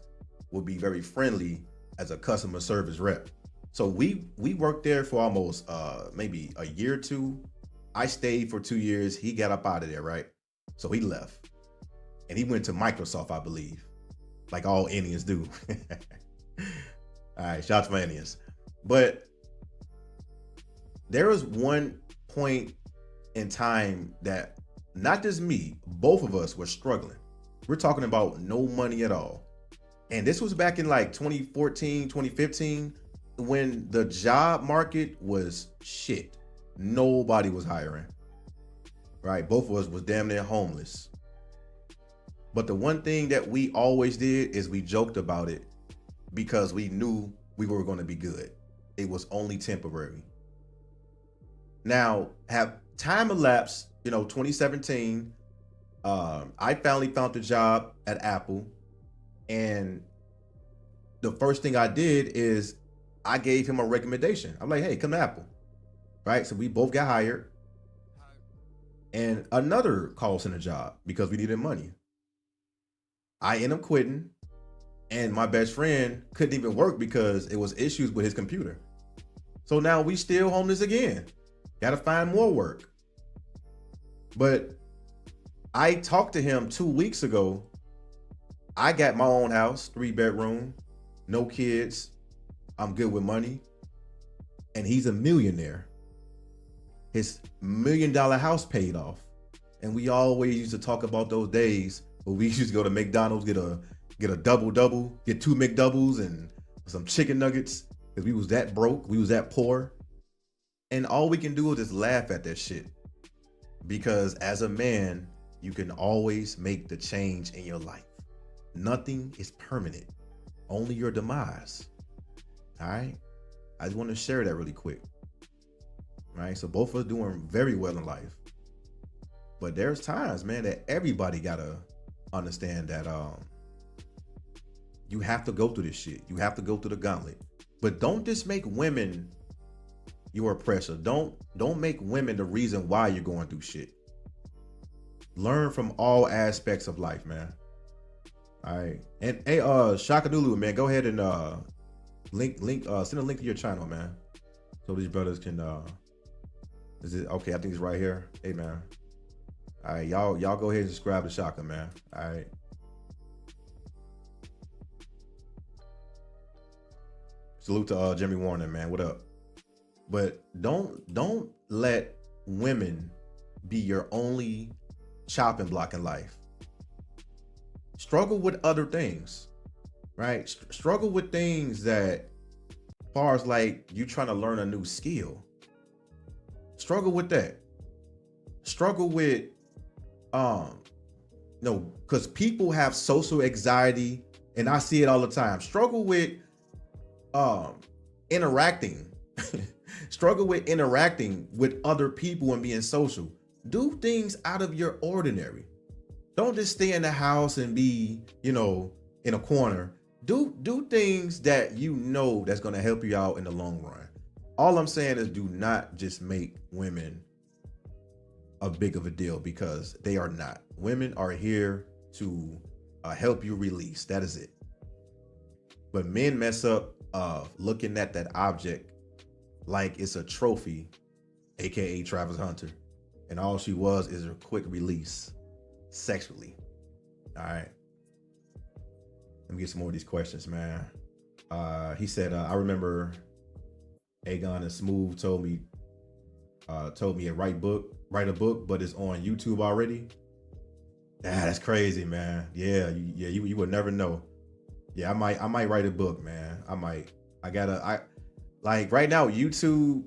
will be very friendly as a customer service rep. So we worked there for almost maybe a year or two. I stayed for 2 years. He got up out of there, right? So he left and he went to Microsoft, I believe, like all Indians do. All right, shout out to my Indians. But there was one point in time that not just me, both of us were struggling. We're talking about no money at all. And this was back in like 2014, 2015, when the job market was shit. Nobody was hiring, right? Both of us was damn near homeless. But the one thing that we always did is we joked about it because we knew we were going to be good. It was only temporary. Now, have time elapsed, 2017, I finally found a job at Apple. And the first thing I did is I gave him a recommendation. I'm like, hey, come to Apple. Right? So we both got hired. and another call center job because we needed money. I ended up quitting, and my best friend couldn't even work because it was issues with his computer. So now we still homeless again. Got to find more work. But I talked to him 2 weeks ago. I got my own house, 3-bedroom, no kids. I'm good with money. And he's a millionaire. His $1 million house paid off. And we always used to talk about those days where we used to go to McDonald's, get a double, get 2 McDoubles and some chicken nuggets. Because we was that broke, we was that poor. And all we can do is just laugh at that shit. Because as a man, you can always make the change in your life. Nothing is permanent, only your demise. All right. I just want to share that really quick. Right. So both of us doing very well in life. But there's times, man, that everybody gotta understand that you have to go through this shit. You have to go through the gauntlet. But don't just make women your oppressor. Don't make women the reason why you're going through shit. Learn from all aspects of life, man. All right. And hey, Shakadulu, man, go ahead and send a link to your channel, man. So these brothers can is it okay? I think it's right here. Hey, man. All right, y'all go ahead and subscribe to Shaka, man. All right. Salute to Jimmy Warner, man. What up? But don't let women be your only chopping block in life. Struggle with other things, right? Struggle with things that, as far as like you trying to learn a new skill. Struggle with that. Struggle with, no, because people have social anxiety, and I see it all the time. Struggle with, interacting. Struggle with interacting with other people and being social. Do things out of your ordinary. Don't just stay in the house and be, in a corner. Do things that that's going to help you out in the long run. All I'm saying is do not just make women a big of a deal, because they are not. Women are here to help you release. That is it. But men mess up looking at that object like it's a trophy, aka Travis Hunter, and all she was is a quick release sexually. All right, let me get some more of these questions, man. He said, I remember Aegon and Smooth told me to write a book, but it's on YouTube already. That's crazy, man. Yeah, you would never know. Yeah, I might write a book, man. I like right now, YouTube,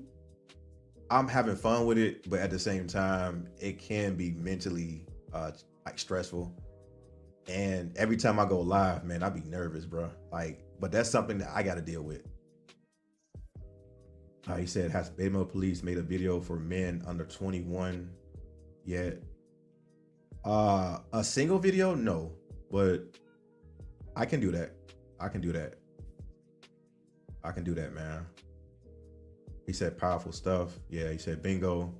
I'm having fun with it, but at the same time, it can be mentally like stressful. And every time I go live, man, I be nervous, bro. But that's something that I got to deal with. He said, has BMP Police made a video for men under 21 yet? A single video? No, but I can do that. I can do that, man. He said powerful stuff. Yeah, he said bingo.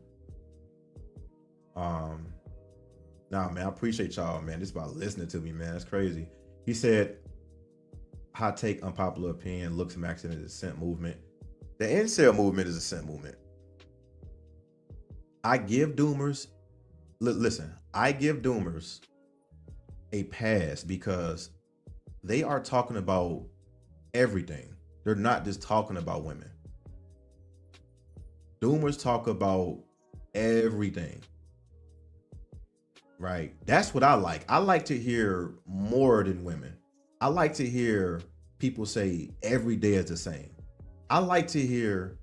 Nah, man, I appreciate y'all, man. Just about listening to me, man. That's crazy. He said, hot take, unpopular opinion, looks maxing is a simp movement. The incel movement is a simp movement. I give doomers, listen, I give doomers a pass because they are talking about everything. They're not just talking about women. Doomers talk about everything. Right? That's what I like. I like to hear more than women. I like to hear people say every day is the same. I like to hear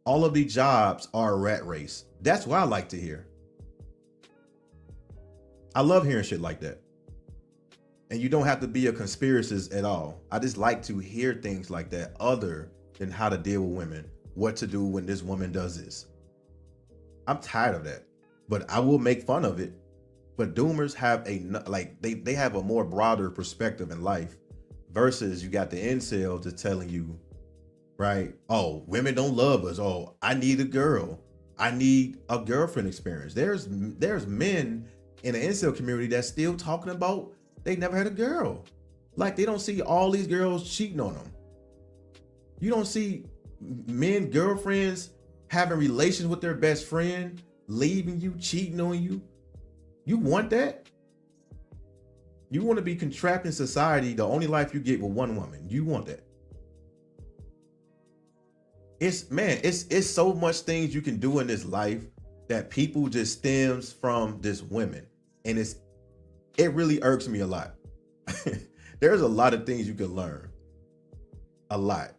all of these jobs are a rat race. That's what I like to hear. I love hearing shit like that. And you don't have to be a conspiracist at all. I just like to hear things like that, other than how to deal with women, what to do when this woman does this. I'm tired of that, but I will make fun of it. But doomers have they have a more broader perspective in life, versus you got the incels just telling you, right? Oh, women don't love us. Oh, I need a girl. I need a girlfriend experience. There's men in the incel community that's still talking about they never had a girl. Like they don't see all these girls cheating on them. You don't see men, girlfriends having relations with their best friend, leaving you, cheating on you. You want that? You want to be contracted in society, the only life you get with one woman. You want that. It's so much things you can do in this life that people just stems from just women. And it really irks me a lot. There's a lot of things you can learn. A lot.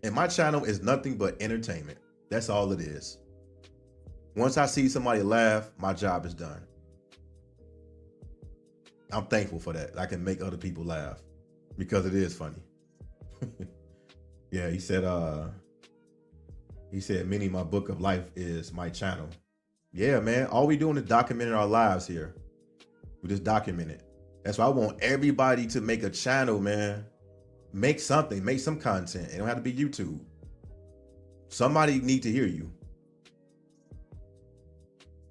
And my channel is nothing but entertainment. That's all it is. Once I see somebody laugh, my job is done. I'm thankful for that. I can make other people laugh because it is funny. Yeah, he said many of my book of life is my channel. Yeah, man. All we doing is documenting our lives here. We just document it. That's why I want everybody to make a channel, man. Make something, make some content. It don't have to be YouTube. Somebody need to hear you.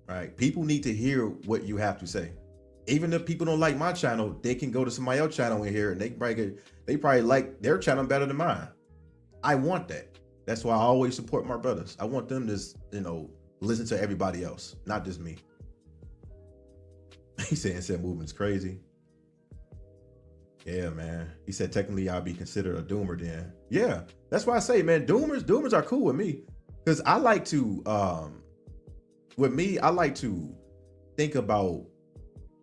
Right? People need to hear what you have to say. Even if people don't like my channel, they can go to somebody else's channel in here and they probably like their channel better than mine. I want that. That's why I always support my brothers. I want them to, listen to everybody else, not just me. He said incel movement's crazy. Yeah, man. He said technically I'll be considered a doomer then. Yeah, that's why I say, man, doomers are cool with me. Because I like to, I like to think about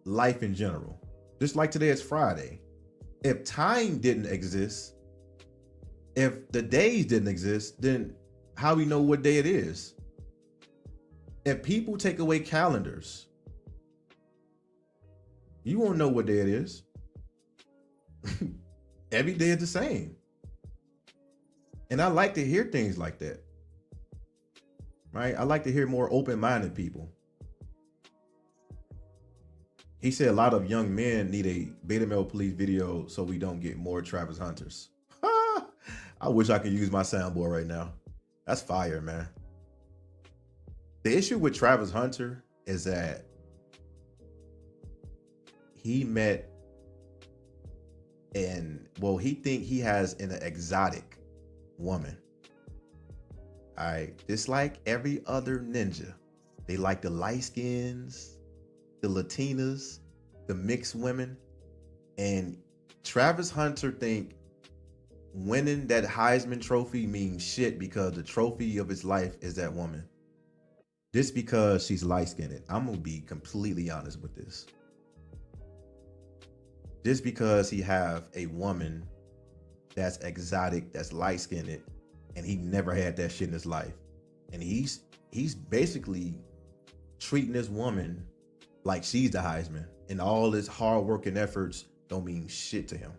life in general. Just like today is Friday. If time didn't exist, if the days didn't exist, then how we know what day it is? If people take away calendars, you won't know what day it is. Every day is the same. And I like to hear things like that. Right? I like to hear more open-minded people. He said a lot of young men need a beta male police video so we don't get more Travis Hunters. I wish I could use my soundboard right now. That's fire, man. The issue with Travis Hunter is that he met he think he has an exotic woman. All right, just like every other ninja, they like the light skins, the Latinas, the mixed women, and Travis Hunter think winning that Heisman trophy means shit because the trophy of his life is that woman. Just because she's light-skinned. I'm gonna be completely honest with this. Just because he have a woman that's exotic, that's light-skinned, and he never had that shit in his life, and he's basically treating this woman like she's the Heisman, and all his hard work and efforts don't mean shit to him.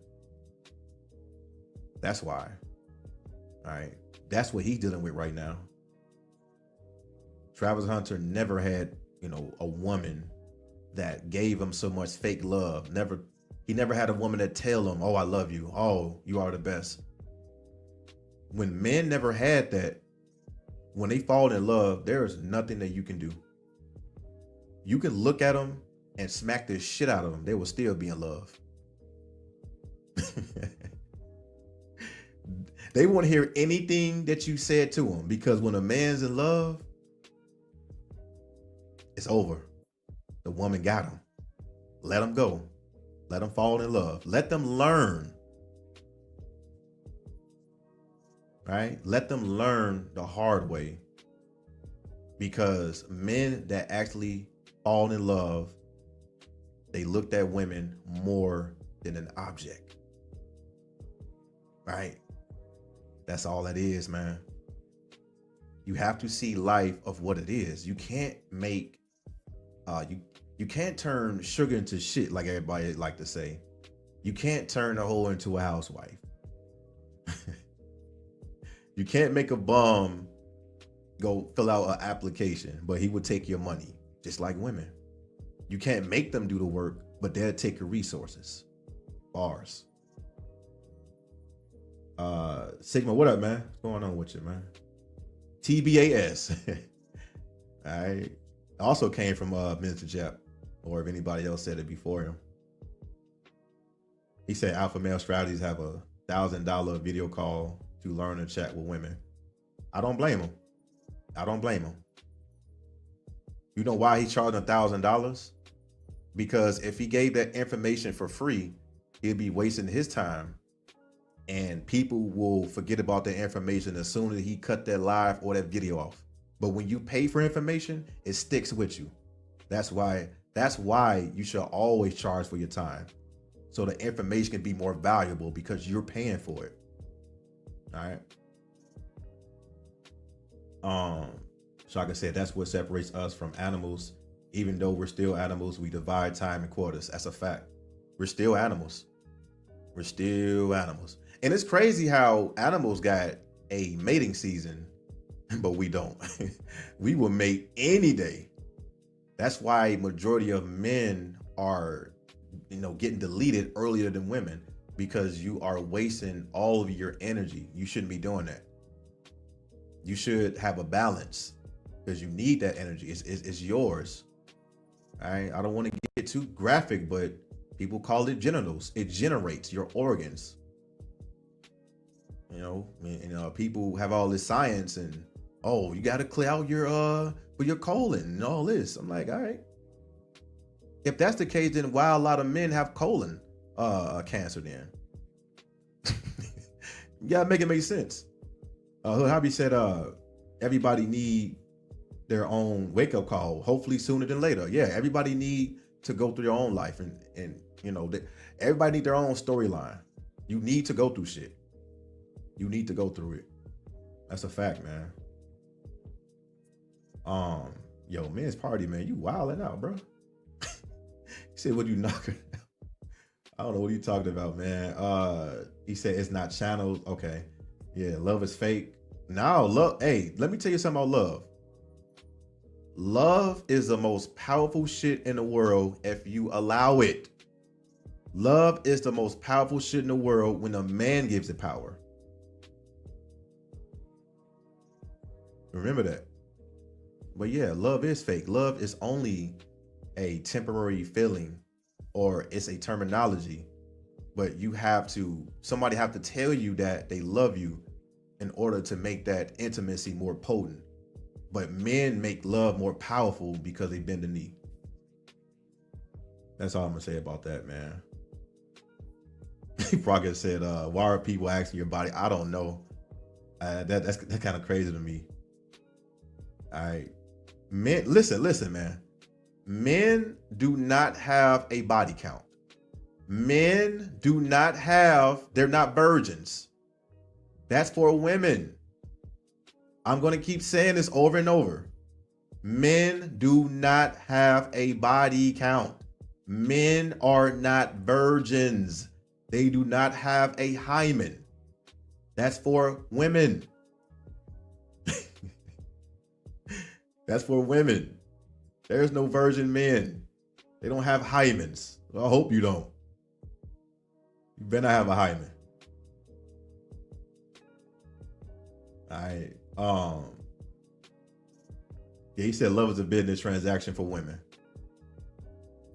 That's why. All right, that's what he's dealing with right now. Travis Hunter never had, a woman that gave him so much fake love. He never had a woman that tell him, "Oh, I love you. Oh, you are the best." When men never had that, when they fall in love, there is nothing that you can do. You can look at them and smack the shit out of them. They will still be in love. They won't hear anything that you said to them, because when a man's in love, it's over. The woman got him. Let him go. Let him fall in love. Let them learn. Right? Let them learn the hard way. Because men that actually fall in love, they looked at women more than an object. Right? That's all it is, man. You have to see life of what it is. You can't make you can't turn sugar into shit, like everybody like to say. You can't turn a hoe into a housewife. You can't make a bum go fill out an application, but he would take your money, just like women. You can't make them do the work, but they'll take your resources. Bars. Sigma, what up, man? What's going on with you, man? TBAS. All right. Also came from Mr. Jep, or if anybody else said it before him. He said alpha male strategies have $1,000 video call to learn and chat with women. I don't blame him. I don't blame him. You know why he's charging $1,000? Because if he gave that information for free, he'd be wasting his time, and people will forget about that information as soon as he cut that live or that video off. But when you pay for information, it sticks with you. That's why you should always charge for your time, so the information can be more valuable because you're paying for it. All right. So like I said, that's what separates us from animals. Even though we're still animals, we divide time in quarters. That's a fact. We're still animals. We're still animals. And it's crazy how animals got a mating season, but we don't. We will mate any day. That's why majority of men are, getting deleted earlier than women, because you are wasting all of your energy. You shouldn't be doing that. You should have a balance, because you need that energy. It's yours. All right. I don't want to get too graphic, but people call it genitals. It generates your organs. People have all this science and, oh, you got to clear out your colon and all this. I'm like, all right. If that's the case, then why a lot of men have colon cancer then? You gotta make it make sense. Hobby said everybody need their own wake-up call, hopefully sooner than later. Yeah, everybody need to go through their own life, and everybody need their own storyline. You need to go through shit. You need to go through it. That's a fact, man. Yo, men's party, man, you wilding out, bro. He said, what you knocking out? I don't know what you talking about, man. He said it's not channeled. Okay. Yeah, love is fake. No, love. Hey, let me tell you something about love. Love is the most powerful shit in the world if you allow it. Love is the most powerful shit in the world when a man gives it power. Remember that. But yeah, love is fake. Love is only a temporary feeling, or it's a terminology. But somebody have to tell you that they love you in order to make that intimacy more potent. But men make love more powerful because they bend the knee. That's all I'm gonna say about that, man. Progress said, why are people asking your body? I don't know. That's kind of crazy to me. All right. Men, listen, man. Men do not have a body count. Men they're not virgins. That's for women. I'm going to keep saying this over and over. Men do not have a body count. Men are not virgins. They do not have a hymen. That's for women. That's for women. There's no virgin men. They don't have hymens. I hope you don't. You better not have a hymen. All right. Yeah, he said love is a business transaction for women.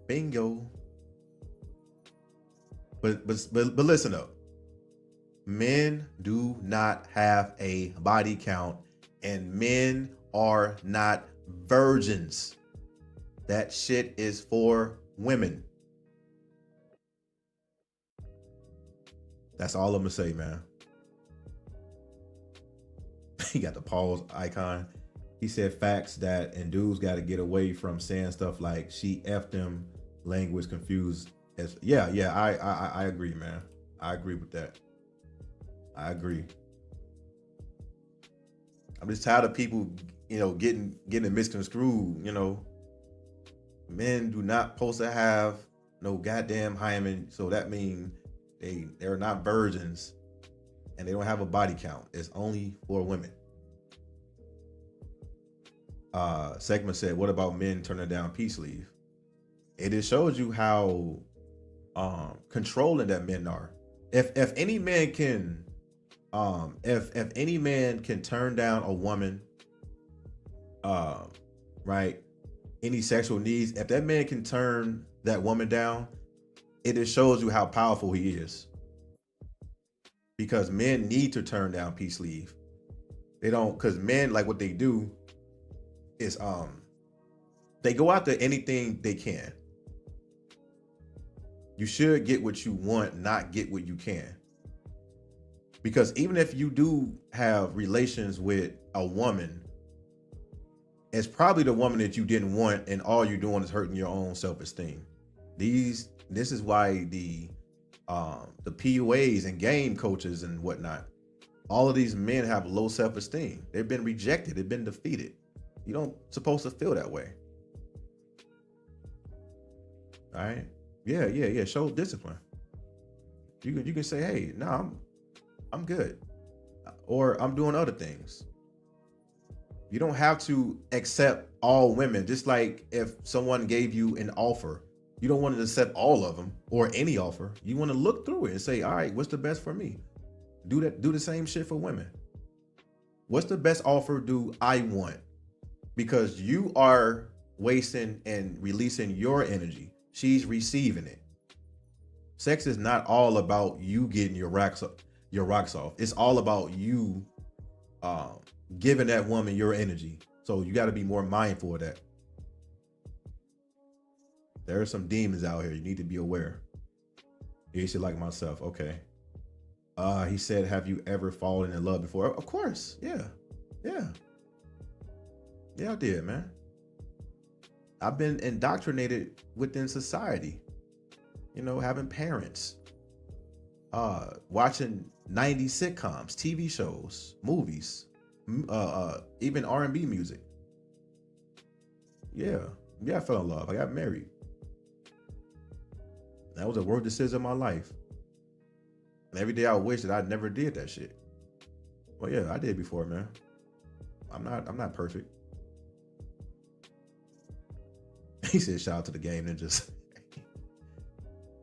Bingo. But listen up. Men do not have a body count, and men are not virgins. That shit is for women. That's all I'm gonna say, man. He got the pause icon. He said facts that, and dudes got to get away from saying stuff like she effed him, language confused. I agree, man. I agree with that. I agree. I'm just tired of people, getting it misconstrued. Men do not supposed to have no goddamn hymen, so that means they're not virgins, and they don't have a body count. It's only for women. Segment said, what about men turning down peace leave? It just shows you how controlling that men are. If any man can if any man can turn down a woman right? Any sexual needs. If that man can turn that woman down, it just shows you how powerful he is. Because men need to turn down peace leave. They don't, because men, like, what they do is they go after anything they can. You should get what you want, not get what you can. Because even if you do have relations with a woman, it's probably the woman that you didn't want, and all you're doing is hurting your own self-esteem. This is why the PUAs and game coaches and whatnot, all of these men have low self-esteem. They've been rejected. They've been defeated. You don't supposed to feel that way. All right. Yeah. Show discipline. You can say, hey, no, I'm good, or I'm doing other things. You don't have to accept all women. Just like if someone gave you an offer, you don't want to accept all of them or any offer. You want to look through it and say, all right, what's the best for me? Do the same shit for women. What's the best offer do I want? Because you are wasting and releasing your energy. She's receiving it. Sex is not all about you getting your rocks off. It's all about you giving that woman your energy. So you got to be more mindful of that. There are some demons out here. You need to be aware. You should like myself. Okay. He said, have you ever fallen in love before? Of course. Yeah, I did, man. I've been indoctrinated within society. You know, having parents, watching 90s sitcoms, TV shows, movies, even R&B music. Yeah, I fell in love. I got married. That was the worst decision of my life. And every day I wish that I never did that shit. Well, yeah, I did before, man. I'm not perfect. He said, shout out to the game ninjas.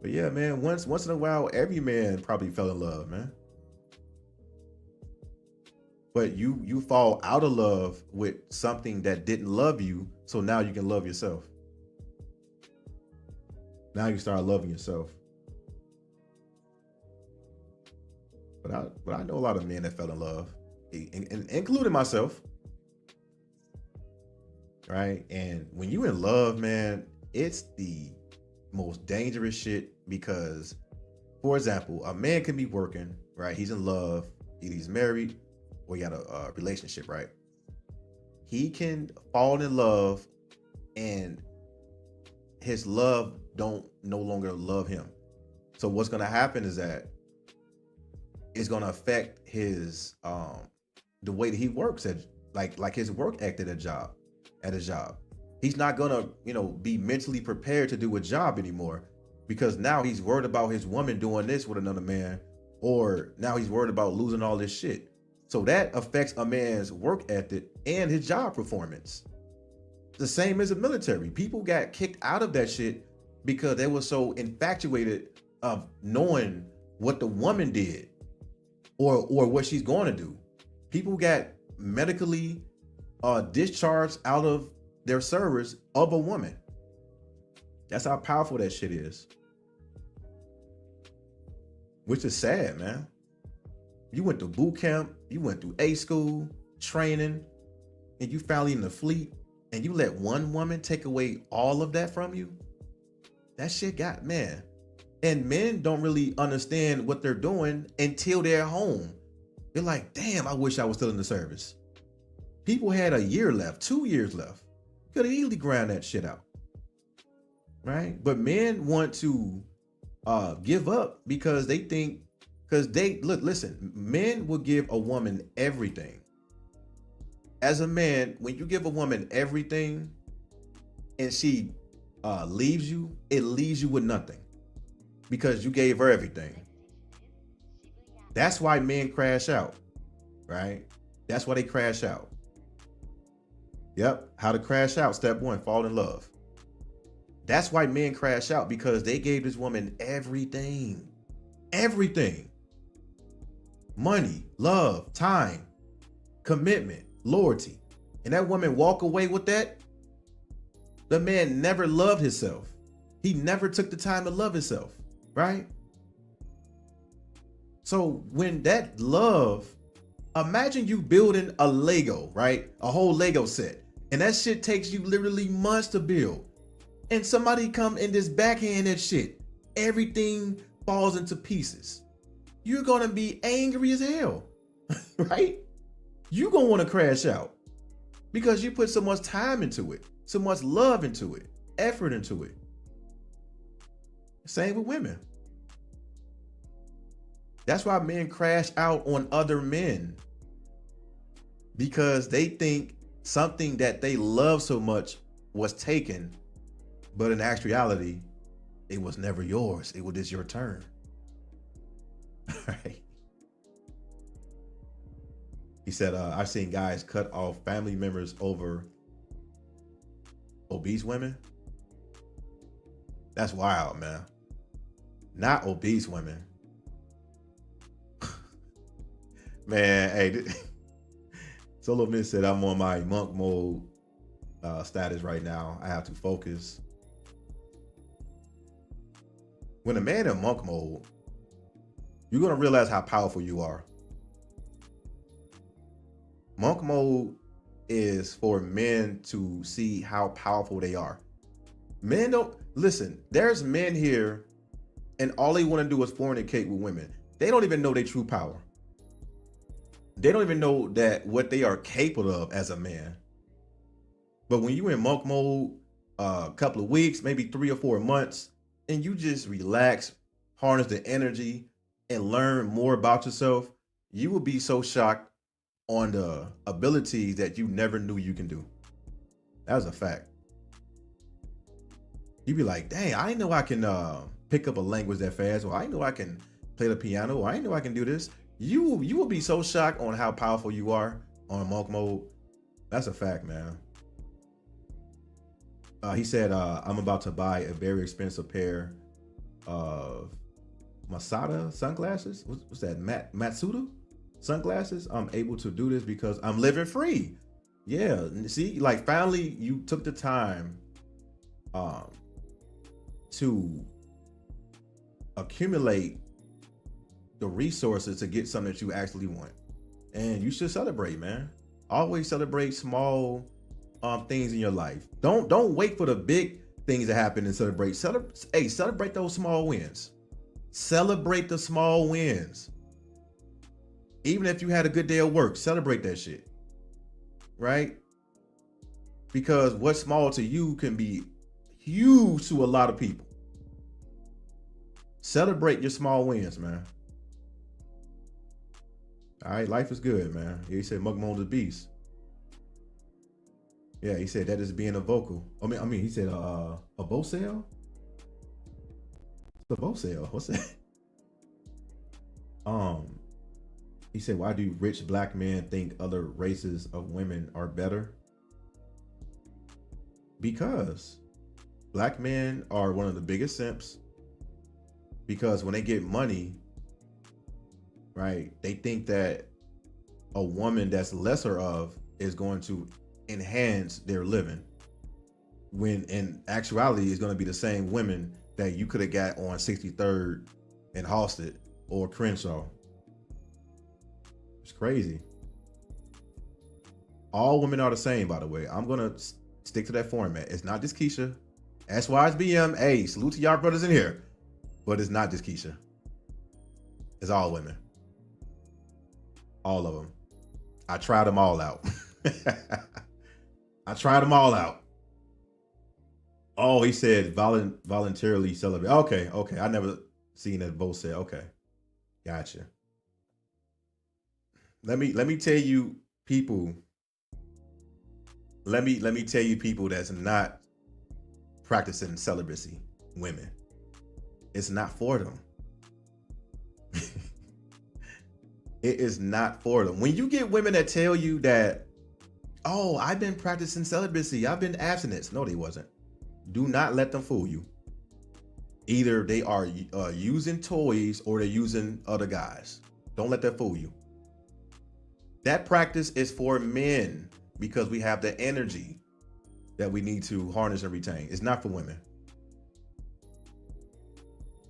But yeah, man, once in a while, every man probably fell in love, man. But you fall out of love with something that didn't love you, so now you can love yourself. Now you start loving yourself. But I know a lot of men that fell in love, including myself. Right? And when you in love, man, it's the most dangerous shit, because, for example, a man can be working, right? He's in love, he's married, or he got a relationship, right? He can fall in love and his love don't no longer love him. So what's going to happen is that it's going to affect his the way that he works at, like his work ethic at his job. He's not going to, be mentally prepared to do a job anymore, because now he's worried about his woman doing this with another man, or now he's worried about losing all this shit. So that affects a man's work ethic and his job performance. The same as the military. People got kicked out of that shit because they were so infatuated of knowing what the woman did or what she's going to do. People got medically discharged out of their service of a woman. That's how powerful that shit is. Which is sad, man. You went to boot camp, you went through A school, training, and you finally in the fleet, and you let one woman take away all of that from you? That shit got, man. And men don't really understand what they're doing until they're home. They're like, damn, I wish I was still in the service. People had a year left, 2 years left. Could have easily ground that shit out. Right? But men want to give up because they think, listen, men will give a woman everything. As a man, when you give a woman everything and she leaves you, it leaves you with nothing because you gave her everything. That's why men crash out, right? That's why they crash out. Yep. How to crash out. Step 1, fall in love. That's why men crash out, because they gave this woman everything. Everything. Money, love, time, commitment, loyalty. And that woman walk away with that, The man never loved himself. He never took the time to love himself, right? So when that love, imagine you building a Lego, right? A whole Lego set. And that shit takes you literally months to build. And somebody come and just backhand that shit. Everything falls into pieces. You're gonna be angry as hell, right? You're gonna wanna crash out because you put so much time into it, so much love into it, effort into it. Same with women. That's why men crash out on other men, because they think something that they love so much was taken, but in actuality, it was never yours. It was just your turn. Right? He said, I've seen guys cut off family members over obese women. That's wild, man. Not obese women. Man, hey, Solo Man said, I'm on my monk mode status right now. I have to focus. When a man in monk mode, you're going to realize how powerful you are. Monk mode is for men to see how powerful they are. Men don't, listen, there's men here and all they want to do is fornicate with women. They don't even know their true power. They don't even know that what they are capable of as a man. But when you're in monk mode, a couple of weeks, maybe 3 or 4 months, and you just relax, harness the energy, and learn more about yourself, you will be so shocked on the abilities that you never knew you can do. That was a fact. You'd be like, dang, I didn't know I can pick up a language that fast, or I didn't know I can play the piano, or I didn't know I can do this. You will be so shocked on how powerful you are on monk mode. That's a fact, man. He said, I'm about to buy a very expensive pair of Masada sunglasses. What's that? Matsuda sunglasses. I'm able to do this because I'm living free. Yeah, see, like finally you took the time to accumulate the resources to get something that you actually want. And you should celebrate, man. Always celebrate small things in your life. Don't wait for the big things to happen and celebrate. Celebrate those small wins. Celebrate the small wins. Even if you had a good day of work, celebrate that shit. Right? Because what's small to you can be huge to a lot of people. Celebrate your small wins, man. All right, life is good, man. He said Mugmo's a beast. Yeah, he said that is being a vocal. I mean, he said a vocale? The vocale, what's that? He said, why do rich black men think other races of women are better? Because black men are one of the biggest simps. Because when they get money, right, they think that a woman that's lesser of is going to enhance their living, when in actuality it's going to be the same women that you could have got on 63rd and Halsted or Crenshaw. It's crazy. All women are the same, by the way. I'm going to stick to that format. It's not just Keisha. SY's BM. Hey, salute to y'all brothers in here. But it's not just Keisha. It's all women. All of them. I tried them all out. I tried them all out. Oh, he said voluntarily celebrate. Okay. I never seen that both said. Okay. Gotcha. Let me tell you people. Let me tell you people that's not practicing celibacy, women. It's not for them. It is not for them. When you get women that tell you that, oh, I've been practicing celibacy, I've been abstinence. No, they wasn't. Do not let them fool you. Either they are using toys or they're using other guys. Don't let that fool you. That practice is for men because we have the energy. that we need to harness and retain. It's not for women.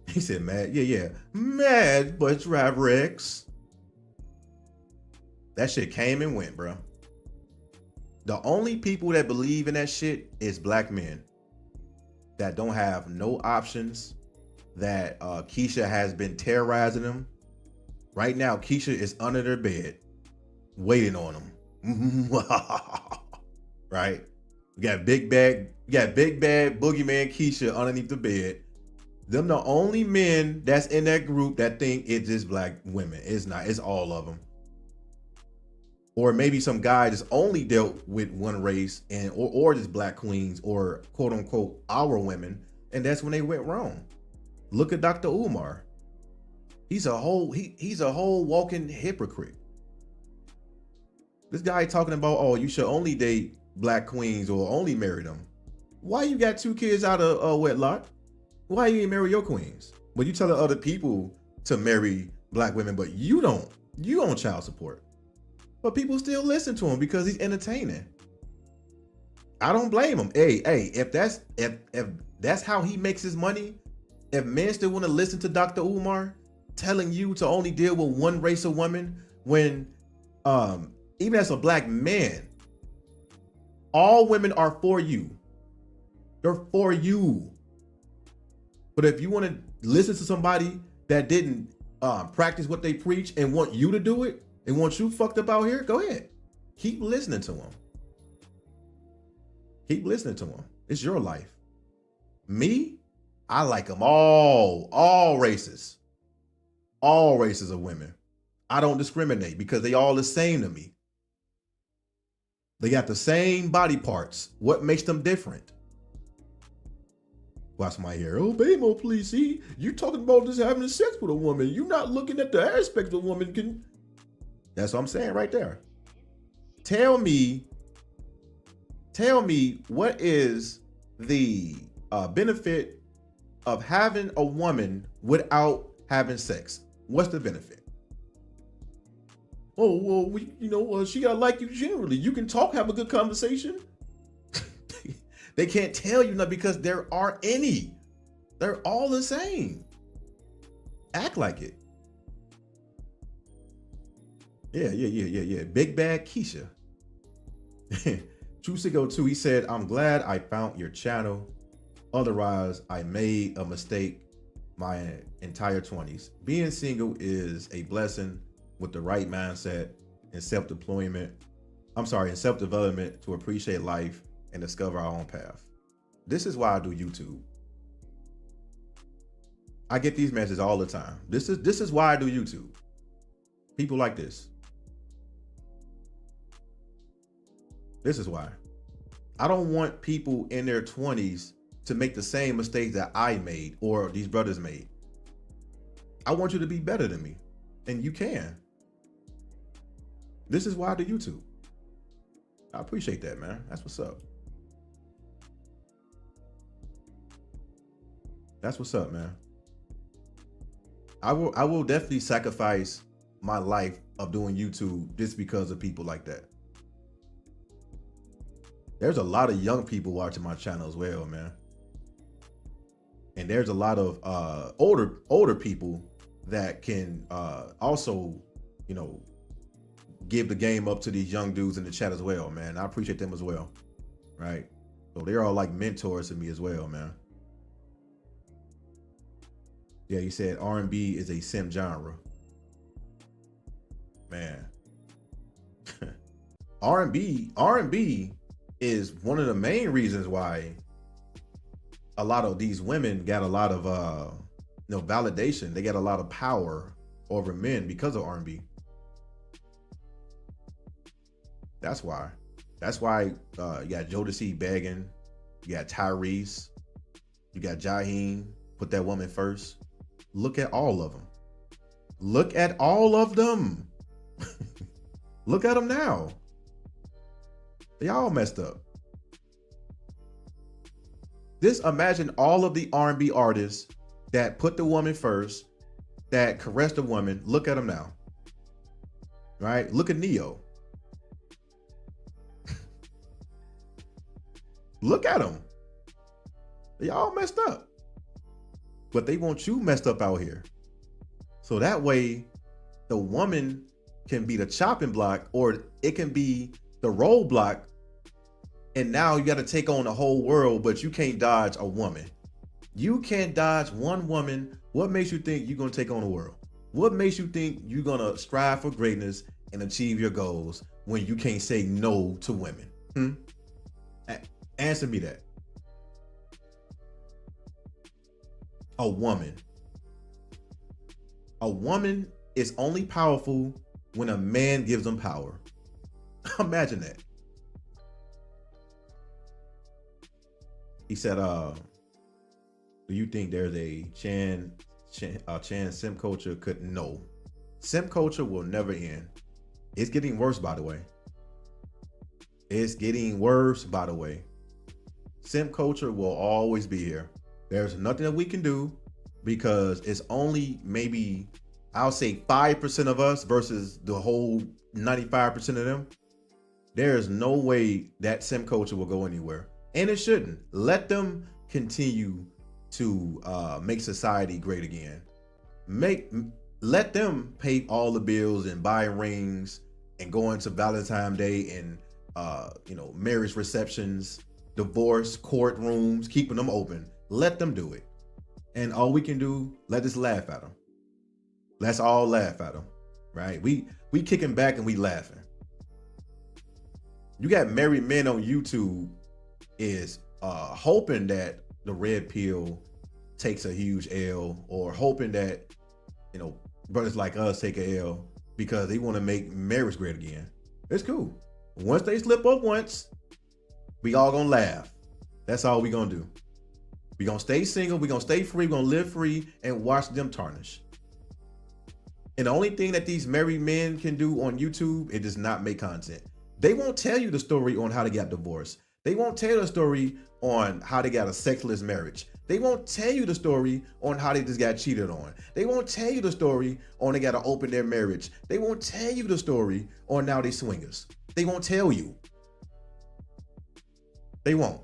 He said, mad. Yeah. Mad but drive Rex. That shit came and went, bro. The only people that believe in that shit is black men that don't have no options, that Keisha has been terrorizing them. Right now, Keisha is under their bed, waiting on them. Right? We got big bad boogeyman Keisha underneath the bed. Them the only men that's in that group that think it's just black women. It's not. It's all of them. Or maybe some guy just only dealt with one race and or just black queens or quote unquote our women, and that's when they went wrong. Look at Dr. Umar. He's a whole walking hypocrite. This guy talking about, oh, you should only date black queens or only marry them. Why you got 2 kids out of wedlock? Why you ain't marry your queens? But you telling other people to marry black women, but you don't. You on child support. But people still listen to him because he's entertaining. I don't blame him. Hey, if that's how he makes his money, if men still want to listen to Dr. Umar telling you to only deal with one race of women, when even as a black man, all women are for you. They're for you. But if you want to listen to somebody that didn't practice what they preach and want you to do it, and want you fucked up out here, go ahead. Keep listening to them. Keep listening to them. It's your life. Me, I like them all races. All races of women. I don't discriminate because they all the same to me. They got the same body parts. What makes them different? Watch my hair. Oh, Bamo, please. See, you talking about just having sex with a woman. You're not looking at the aspects a woman can. That's what I'm saying right there. Tell me what is the benefit of having a woman without having sex? What's the benefit? Oh, well, she gotta like you generally. You can talk, have a good conversation. They can't tell you nothing because there aren't any. They're all the same. Act like it. Yeah. Big bad Keisha. Truesigo2, he said, I'm glad I found your channel. Otherwise, I made a mistake my entire 20s. Being single is a blessing with the right mindset and self-development to appreciate life and discover our own path. This is why I do YouTube. I get these messages all the time. This is why I do YouTube. People like this. This is why. I don't want people in their 20s to make the same mistakes that I made or these brothers made. I want you to be better than me, and you can. This is why I do YouTube. I appreciate that, man. That's what's up. That's what's up, man. I will definitely sacrifice my life of doing YouTube just because of people like that. There's a lot of young people watching my channel as well, man. And there's a lot of older people that can also, give the game up to these young dudes in the chat as well, man. I appreciate them as well, right? So they're all like mentors to me as well, man. Yeah, he said R&B is a simp genre. Man. R&B is one of the main reasons why a lot of these women got a lot of validation. They get a lot of power over men because of R&B. That's why. That's why you got Jodeci begging. You got Tyrese. You got Jaheim. Put that woman first. Look at all of them. Look at all of them. Look at them now. They all messed up. Just imagine all of the R&B artists that put the woman first, that caress the woman. Look at them now. Right? Look at Neo. Look at them. They all messed up. But they want you messed up out here. So that way, the woman can be the chopping block, or it can be the roadblock. And now you got to take on the whole world, but you can't dodge a woman. You can't dodge one woman. What makes you think you're going to take on the world? What makes you think you're going to strive for greatness and achieve your goals when you can't say no to women? Answer me that. A woman. A woman is only powerful when a man gives them power. Imagine that. He said, do you think there's a Chan simp culture? No. Simp culture will never end. It's getting worse, by the way. It's getting worse, by the way. Simp culture will always be here. There's nothing that we can do because it's only maybe, I'll say 5% of us versus the whole 95% of them. There's no way that simp culture will go anywhere. And it shouldn't. Let them continue to make society great again. Let them pay all the bills and buy rings and go into Valentine's Day and marriage receptions, divorce courtrooms, keeping them open. Let them do it. And all we can do, let us laugh at them. Let's all laugh at them, right? We kicking back and we laughing. You got married men on YouTube is hoping that the red pill takes a huge L, or hoping that brothers like us take a L because they want to make marriage great again. It's cool. Once they slip up once, we all gonna laugh. That's all we gonna do. We gonna stay single, we gonna stay free, we gonna live free and watch them tarnish. And the only thing that these married men can do on YouTube, it does not make content. They won't tell you the story on how they got divorced. They won't tell the story on how they got a sexless marriage. They won't tell you the story on how they just got cheated on. They won't tell you the story on they got to open their marriage. They won't tell you the story on now they swingers. They won't tell you. They won't.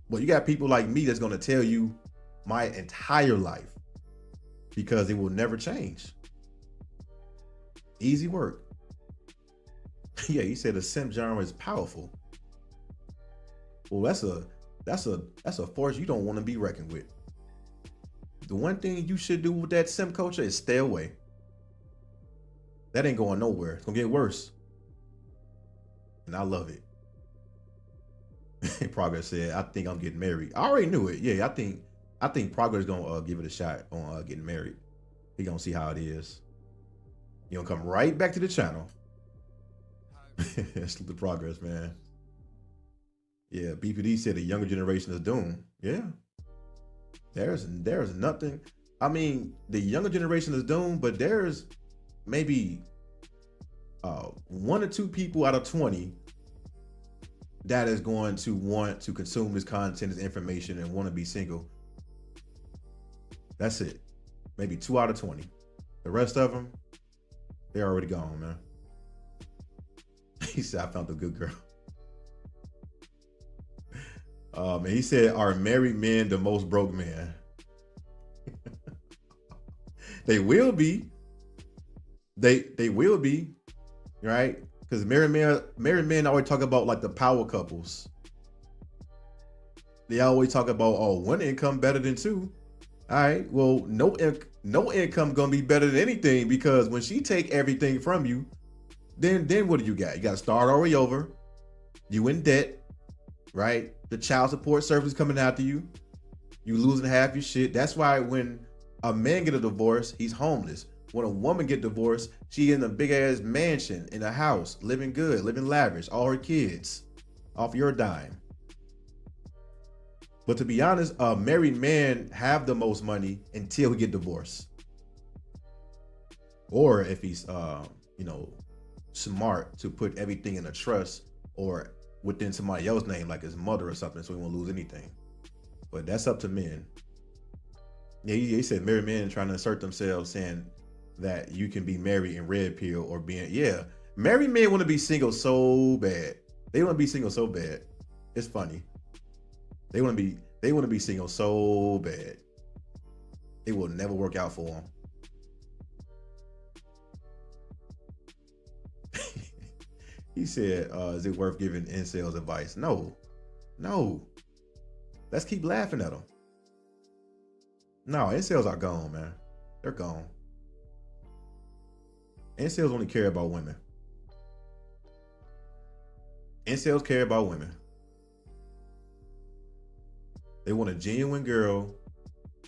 But you got people like me that's going to tell you my entire life because it will never change. Easy work. Yeah, he said the simp genre is powerful. Well, that's a force you don't want to be reckoned with. The one thing you should do with that simp culture is stay away. That ain't going nowhere. It's gonna get worse. And I love it. Progress said, I think I'm getting married. I already knew it. Yeah, I think Progress gonna give it a shot on getting married. He gonna see how it is. He gonna come right back to the channel. That's the Progress, man. Yeah, BPD said the younger generation is doomed. Yeah. There's nothing. I mean, the younger generation is doomed, but there's maybe 1 or 2 people out of 20 that is going to want to consume this content, this information, and want to be single. That's it. Maybe 2 out of 20. The rest of them, they're already gone, man. He said, I found a good girl. And he said, are married men the most broke men? They will be. They will be, right? Because married men always talk about like the power couples. They always talk about, oh, 1 income better than 2. All right, well, no income gonna be better than anything, because when she take everything from you, then what do you got? You got to start all the way over. You in debt, right? The child support service is coming after you. You losing half your shit. That's why when a man get a divorce, he's homeless. When a woman get divorced, she in a big ass mansion, in a house, living good, living lavish, all her kids off your dime. But to be honest, a married man have the most money until he get divorced. Or if he's, smart to put everything in a trust or within somebody else's name, like his mother or something, so he won't lose anything. But that's up to men. Yeah, he said married men trying to assert themselves, saying that you can be married in red pill or being, yeah. Married men want to be single so bad. They want to be single so bad. It's funny. They want to be single so bad. It will never work out for them. He said, is it worth giving incels advice? No. Let's keep laughing at them. No, incels are gone, man. They're gone. Incels only care about women. Incels care about women. They want a genuine girl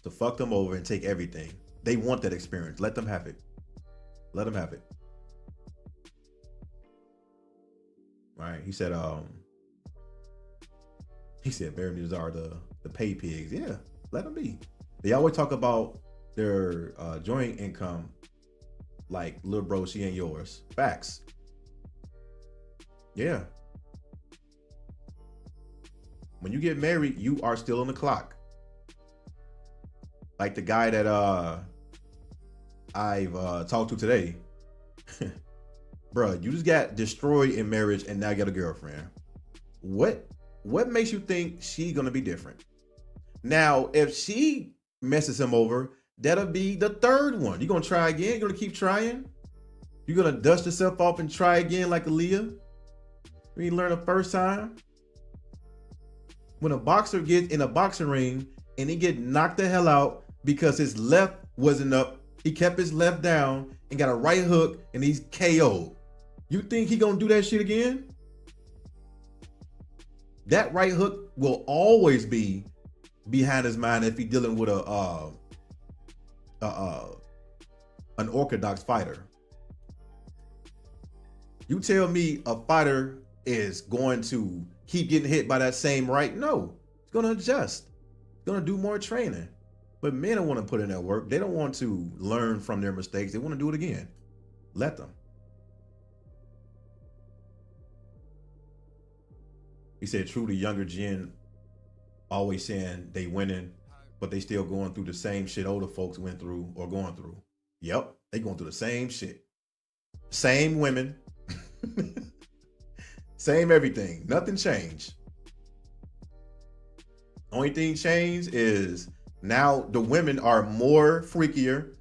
to fuck them over and take everything. They want that experience. Let them have it. Let them have it. Right? He said marriages are the pay pigs. Yeah, let them be. They always talk about their joint income like, little bro, she ain't yours. Facts. Yeah. When you get married, you are still on the clock. Like the guy that I've talked to today. Bruh, you just got destroyed in marriage and now you got a girlfriend. What makes you think she's gonna be different? Now, if she messes him over, that'll be the third one. You gonna try again? You gonna keep trying? You gonna dust yourself off and try again like Aaliyah? When you learn the first time? When a boxer gets in a boxing ring and he get knocked the hell out because his left wasn't up, he kept his left down and got a right hook and he's KO'd. You think he gonna do that shit again? That right hook will always be behind his mind if he's dealing with an orthodox fighter. You tell me a fighter is going to keep getting hit by that same right? No, it's gonna adjust. It's gonna do more training. But men don't want to put in that work. They don't want to learn from their mistakes. They want to do it again. Let them. He said, true, the younger gen always saying they winning, but they still going through the same shit older folks went through or going through. Yep, they going through the same shit. Same women. Same everything. Nothing changed. Only thing changed is now the women are more freakier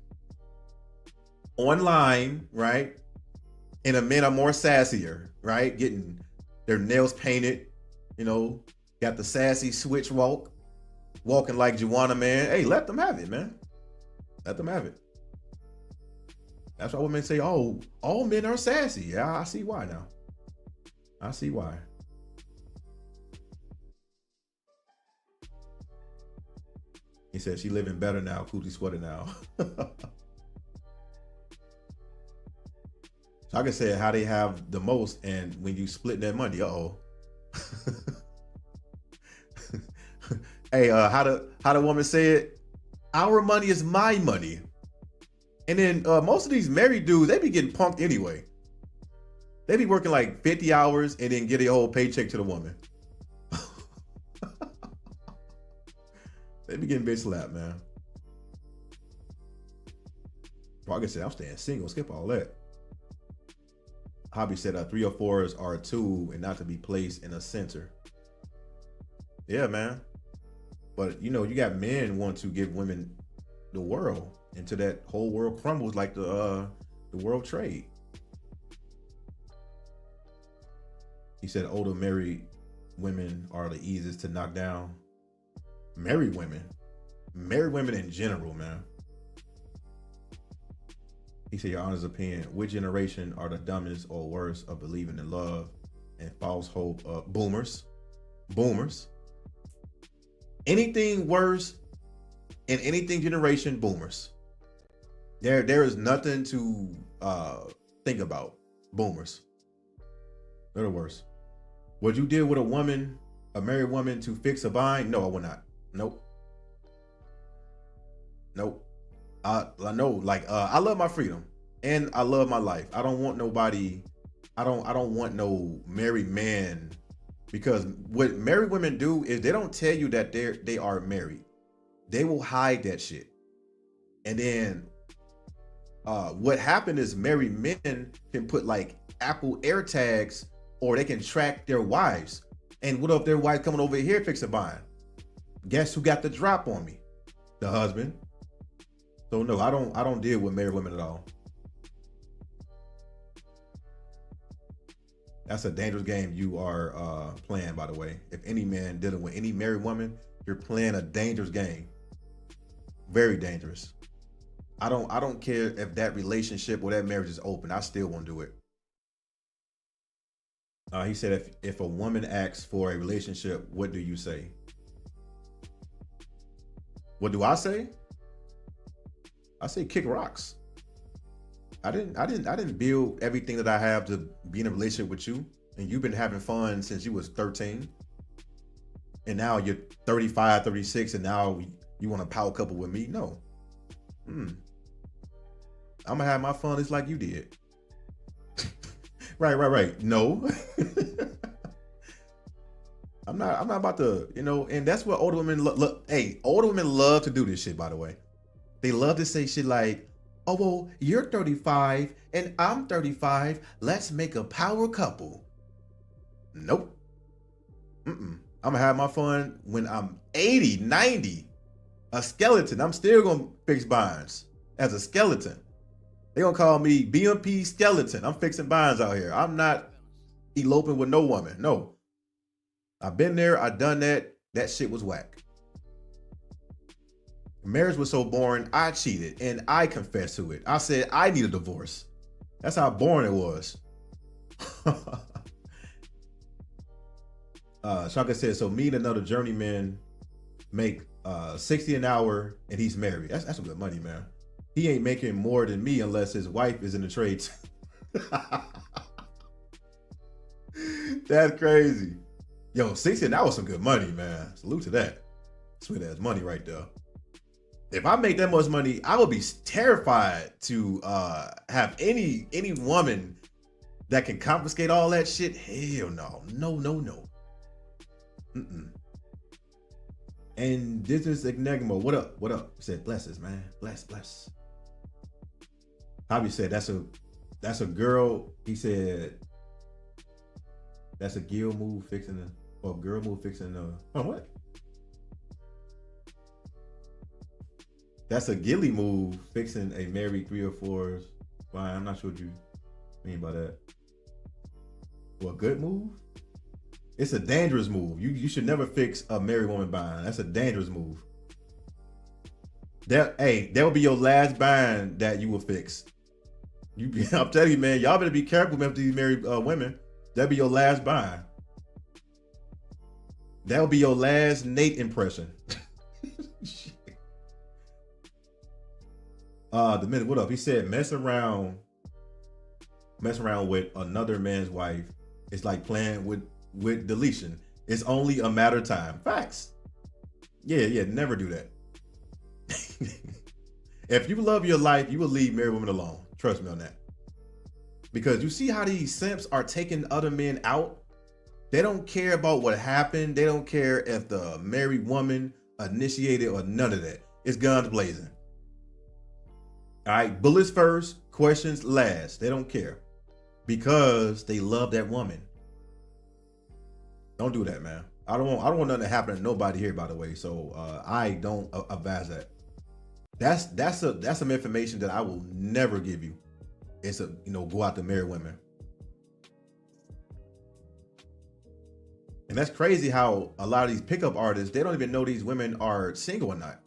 online, right? And the men are more sassier, right? Getting their nails painted, you know, got the sassy switch walk, walking like Joanna, man. Hey, let them have it, man. Let them have it. That's why women say, oh, all men are sassy. Yeah, I see why now. I see why. He said she living better now, cootie sweater now. So I can say how they have the most, and when you split that money, Hey, how the woman said, our money is my money. And then most of these married dudes, they be getting punked anyway. They be working like 50 hours and then get a whole paycheck to the woman. They be getting bitch slapped, man. Well, like I said, I'm staying single. Skip all that. Hobby said 3 or 4s are a tool and not to be placed in a center. Yeah, man. But you know, you got men want to give women the world until that whole world crumbles like the world trade. He said older married women are the easiest to knock down. Married women in general, man. He said, your honest opinion, which generation are the dumbest or worst of believing in love and false hope? Boomers. Anything worse in anything generation, boomers. There is nothing to think about. Boomers. They're the worst. Would you deal with a married woman to fix a bind? No, I would not. Nope. I know, like, I love my freedom and I love my life. I don't want nobody. I don't want no married man, because what married women do is they don't tell you that they are married. They will hide that shit. And then what happened is married men can put like Apple AirTags, or they can track their wives. And what if their wife coming over here fixing buying? Guess who got the drop on me? The husband. So no, I don't deal with married women at all. That's a dangerous game you are playing, by the way. If any man dealing with any married woman, you're playing a dangerous game. Very dangerous. I don't care if that relationship or that marriage is open. I still won't do it. He said, if a woman asks for a relationship, what do you say? What do I say? I say kick rocks. I didn't build everything that I have to be in a relationship with you, and you've been having fun since you was 13, and now you're 35, 36, and now you want to power couple with me? No. I'm gonna have my fun just like you did. Right. No. I'm not about to, and that's what older women look. Hey, older women love to do this shit, by the way. They love to say shit like, oh, well, you're 35 and I'm 35. Let's make a power couple. Nope. I'm gonna have my fun when I'm 80, 90, a skeleton. I'm still gonna fix binds as a skeleton. They gonna call me BMP skeleton. I'm fixing binds out here. I'm not eloping with no woman. No. I've been there. I've done that. That shit was whack. Marriage was so boring. I cheated and I confessed to it. I said I need a divorce. That's how boring it was. Shaka said, so me and another journeyman make $60 an hour and he's married. That's some good money, man. He ain't making more than me unless his wife is in the trades. That's crazy. Yo, 60 an hour is some good money, man. Salute to that. Sweet ass money right there. If I make that much money, I would be terrified to have any woman that can confiscate all that shit. Hell no. No. And this is Enigma. What up? He said, blesses, man. Bless. Javi said, that's a girl. He said, that's a girl move fixing what? That's a gilly move fixing a married 3 or 4s. Fine, I'm not sure what you mean by that. Well, a good move? It's a dangerous move. You should never fix a married woman bind. That's a dangerous move. That will be your last bind that you will fix. I'm telling you, man, y'all better be careful with these married women. That'll be your last bind. That'll be your last Nate impression. The minute, what up? He said, mess around with another man's wife. It's like playing with deletion. It's only a matter of time. Facts. Yeah, never do that. If you love your life, you will leave married women alone. Trust me on that. Because you see how these simps are taking other men out? They don't care about what happened. They don't care if the married woman initiated or none of that. It's guns blazing. All right, bullets first, questions last. They don't care because they love that woman. Don't do that, man. I don't want nothing to happen to nobody here, by the way. So I don't advise that. That's some information that I will never give you. It's go out to marry women. And that's crazy how a lot of these pickup artists, they don't even know these women are single or not.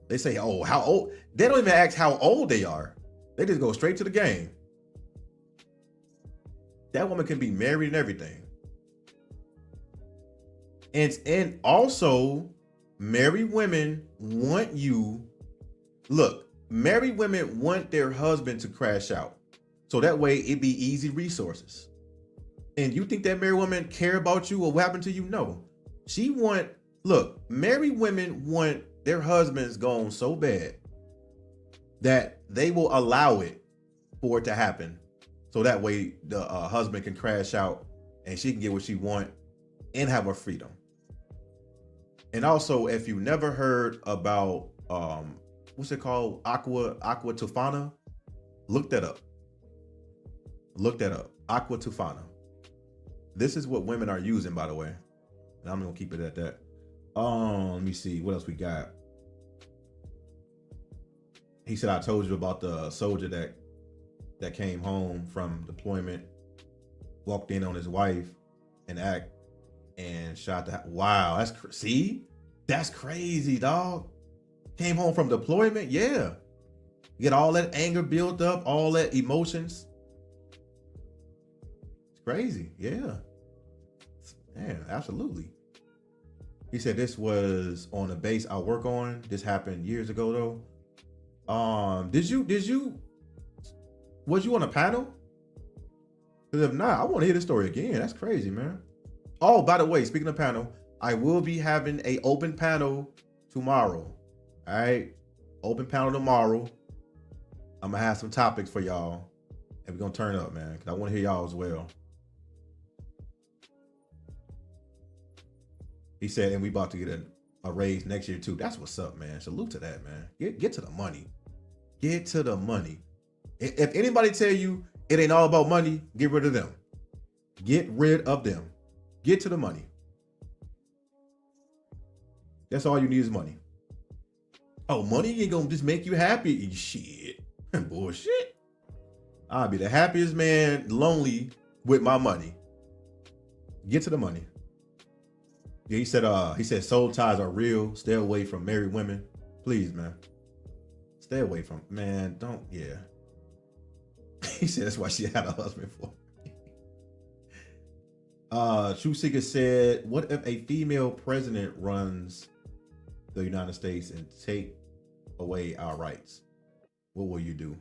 They say, oh, how old? They don't even ask how old they are. They just go straight to the game. That woman can be married and everything. And also, married women want you. Look, married women want their husband to crash out. So that way it be easy resources. And you think that married woman care about you or what happened to you? No. Look, married women want their husbands gone so bad that they will allow it for it to happen. So that way the husband can crash out and she can get what she want and have her freedom. And also, if you never heard about, what's it called? Aqua Tufana? Look that up. Aqua Tufana. This is what women are using, by the way. And I'm gonna keep it at that. Let me see what else we got. He said, I told you about the soldier that came home from deployment, walked in on his wife and shot the. Wow, that's crazy, dog. Came home from deployment, yeah. You get all that anger built up, all that emotions. It's crazy, yeah. Yeah, absolutely. He said this was on a base I work on. This happened years ago though. Was you on a panel? Because if not, I want to hear the story again. That's crazy, man. Oh, by the way, speaking of panel, I will be having a open panel tomorrow. All right, open panel tomorrow. I'm gonna have some topics for y'all, and we're gonna turn up, man, because I want to hear y'all as well. He said, and we about to get a raise next year too. That's what's up, man. Salute to that, man. Get to the money. Get to the money. If anybody tell you it ain't all about money, get rid of them. Get rid of them. Get to the money. That's all you need is money. Oh, money ain't gonna just make you happy. Shit. Bullshit. I'll be the happiest man lonely with my money. Get to the money. Yeah, he said soul ties are real. Stay away from married women. Please, man. Stay away from, man, don't, yeah. He said that's why she had a husband for. True Seeker said, what if a female president runs the United States and take away our rights? What will you do?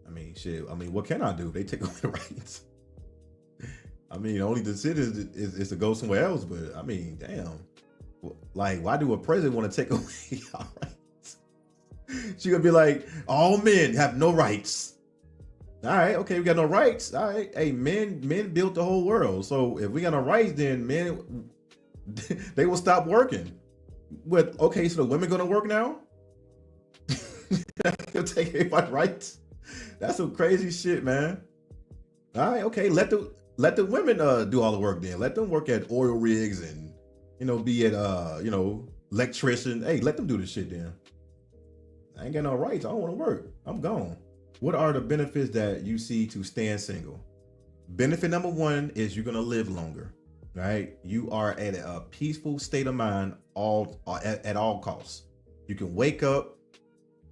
I mean, shit. I mean, what can I do? They take away the rights. I mean, only decision is to go somewhere else. But I mean, damn. Like, why do a president want to take away our rights? She gonna be like, all men have no rights. All right, okay, we got no rights. All right, hey, men built the whole world. So if we got no rights, then men, they will stop working. But okay, so the women gonna work now? They'll take everybody's rights. That's some crazy shit, man. All right, okay, let the women do all the work then. Let them work at oil rigs and be at electrician. Hey, let them do this shit then. I ain't got no rights. I don't want to work. I'm gone. What are the benefits that you see to staying single? Benefit number one is you're gonna live longer, right? You are at a peaceful state of mind at all costs. You can wake up,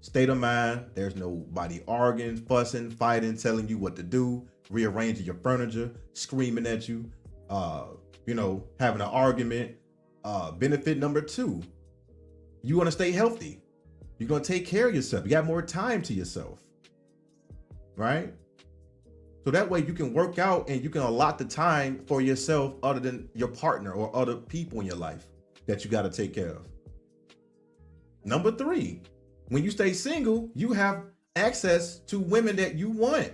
state of mind. There's nobody arguing, fussing, fighting, telling you what to do, rearranging your furniture, screaming at you, having an argument. Benefit number two, you want to stay healthy. You're going to take care of yourself. You got more time to yourself, right? So that way you can work out and you can allot the time for yourself other than your partner or other people in your life that you got to take care of. Number three, when you stay single, you have access to women that you want.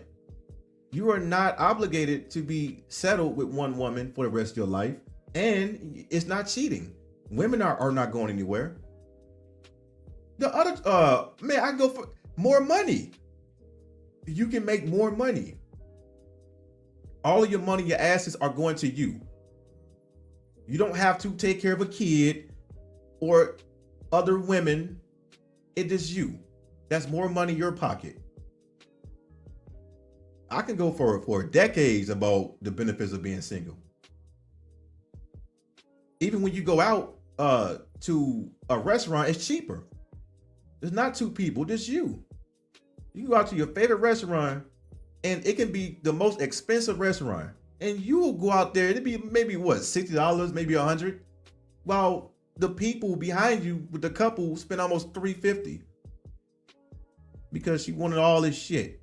You are not obligated to be settled with one woman for the rest of your life. And it's not cheating. Women are not going anywhere. The other, I go for more money. You can make more money. All of your money, your assets are going to you. You don't have to take care of a kid or other women. It is you. That's more money in your pocket. I can go for decades about the benefits of being single. Even when you go out to a restaurant, it's cheaper. It's not two people, just you. You can go out to your favorite restaurant and it can be the most expensive restaurant. And you will go out there, it'd be maybe what, $60, maybe $100. While the people behind you with the couple spend almost $350 because she wanted all this shit.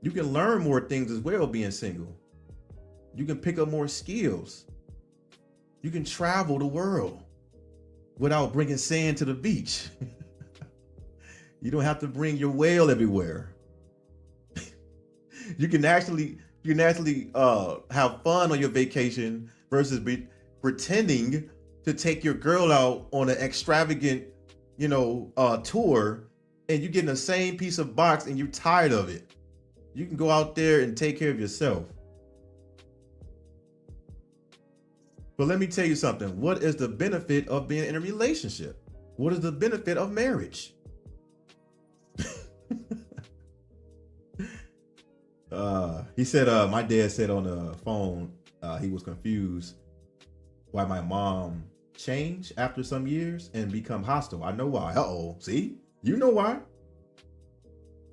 You can learn more things as well being single. You can pick up more skills. You can travel the world without bringing sand to the beach. You don't have to bring your whale everywhere. You can actually have fun on your vacation versus pretending to take your girl out on an extravagant, tour, and you get in the same piece of box and you're tired of it. You can go out there and take care of yourself. But let me tell you something. What is the benefit of being in a relationship? What is the benefit of marriage? He said, my dad said on the phone, he was confused why my mom changed after some years and become hostile. I know why. Uh-oh. See? You know why.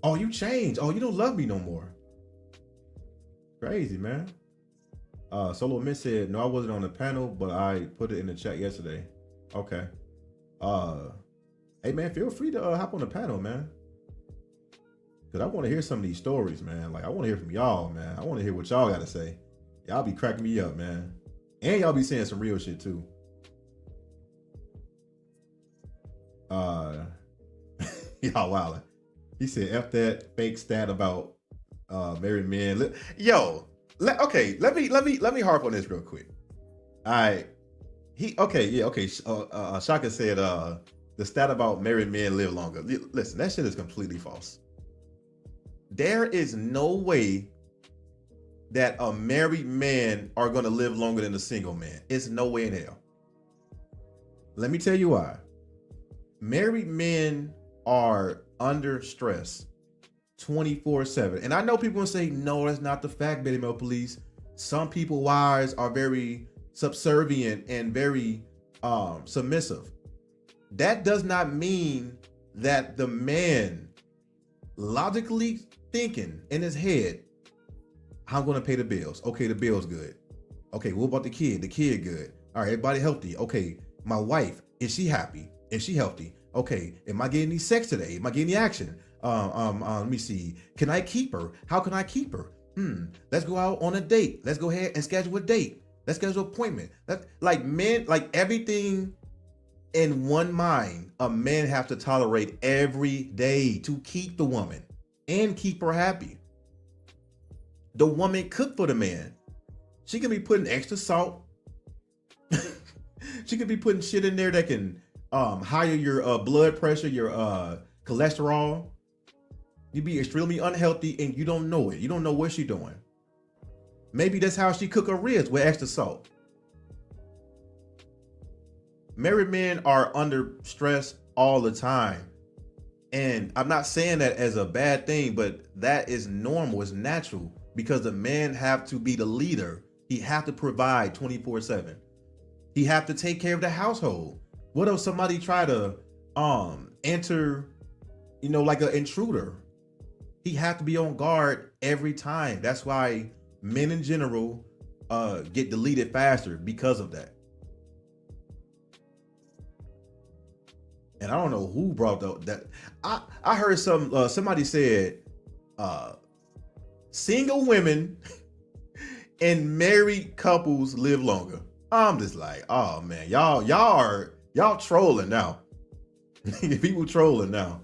Oh, you changed. Oh, you don't love me no more. Crazy, man. Solo Miss said, no, I wasn't on the panel, but I put it in the chat yesterday. Okay. Hey, man, feel free to hop on the panel, man. Because I want to hear some of these stories, man. Like, I want to hear from y'all, man. I want to hear what y'all got to say. Y'all be cracking me up, man. And y'all be saying some real shit, too. Y'all wildin'. He said, F that fake stat about married men. Yo, okay, let me harp on this real quick. All right. Shaka said the stat about married men live longer. Listen, that shit is completely false. There is no way that a married man are going to live longer than a single man. It's no way in hell. Let me tell you why. Married men are under stress 24/7. And I know people will say, no, that's not the fact, Betty Mel Police. Some people wives are very subservient and very submissive. That does not mean that the man logically thinking in his head, I'm going to pay the bills. Okay, the bill's good. Okay, what about the kid? The kid good. All right, everybody healthy. Okay, my wife, is she happy? Is she healthy? Okay, am I getting any sex today? Am I getting any action? Let me see. Can I keep her? How can I keep her? Let's go out on a date. Let's go ahead and schedule a date. Let's schedule an appointment. Like men, like everything in one mind, a man have to tolerate every day to keep the woman and keep her happy. The woman cook for the man. She can be putting extra salt. She could be putting shit in there that can higher your blood pressure, your cholesterol. You be extremely unhealthy and you don't know it. You don't know what she's doing. Maybe that's how she cook her ribs, with extra salt. Married men are under stress all the time. And I'm not saying that as a bad thing, but that is normal, it's natural, because the man have to be the leader. He have to provide 24/7. He have to take care of the household. What if somebody try to enter, like an intruder? He have to be on guard every time. That's why men in general get deleted faster because of that. And I don't know who brought that. I heard somebody said single women and married couples live longer. I'm just like, oh man, y'all trolling now. People trolling now.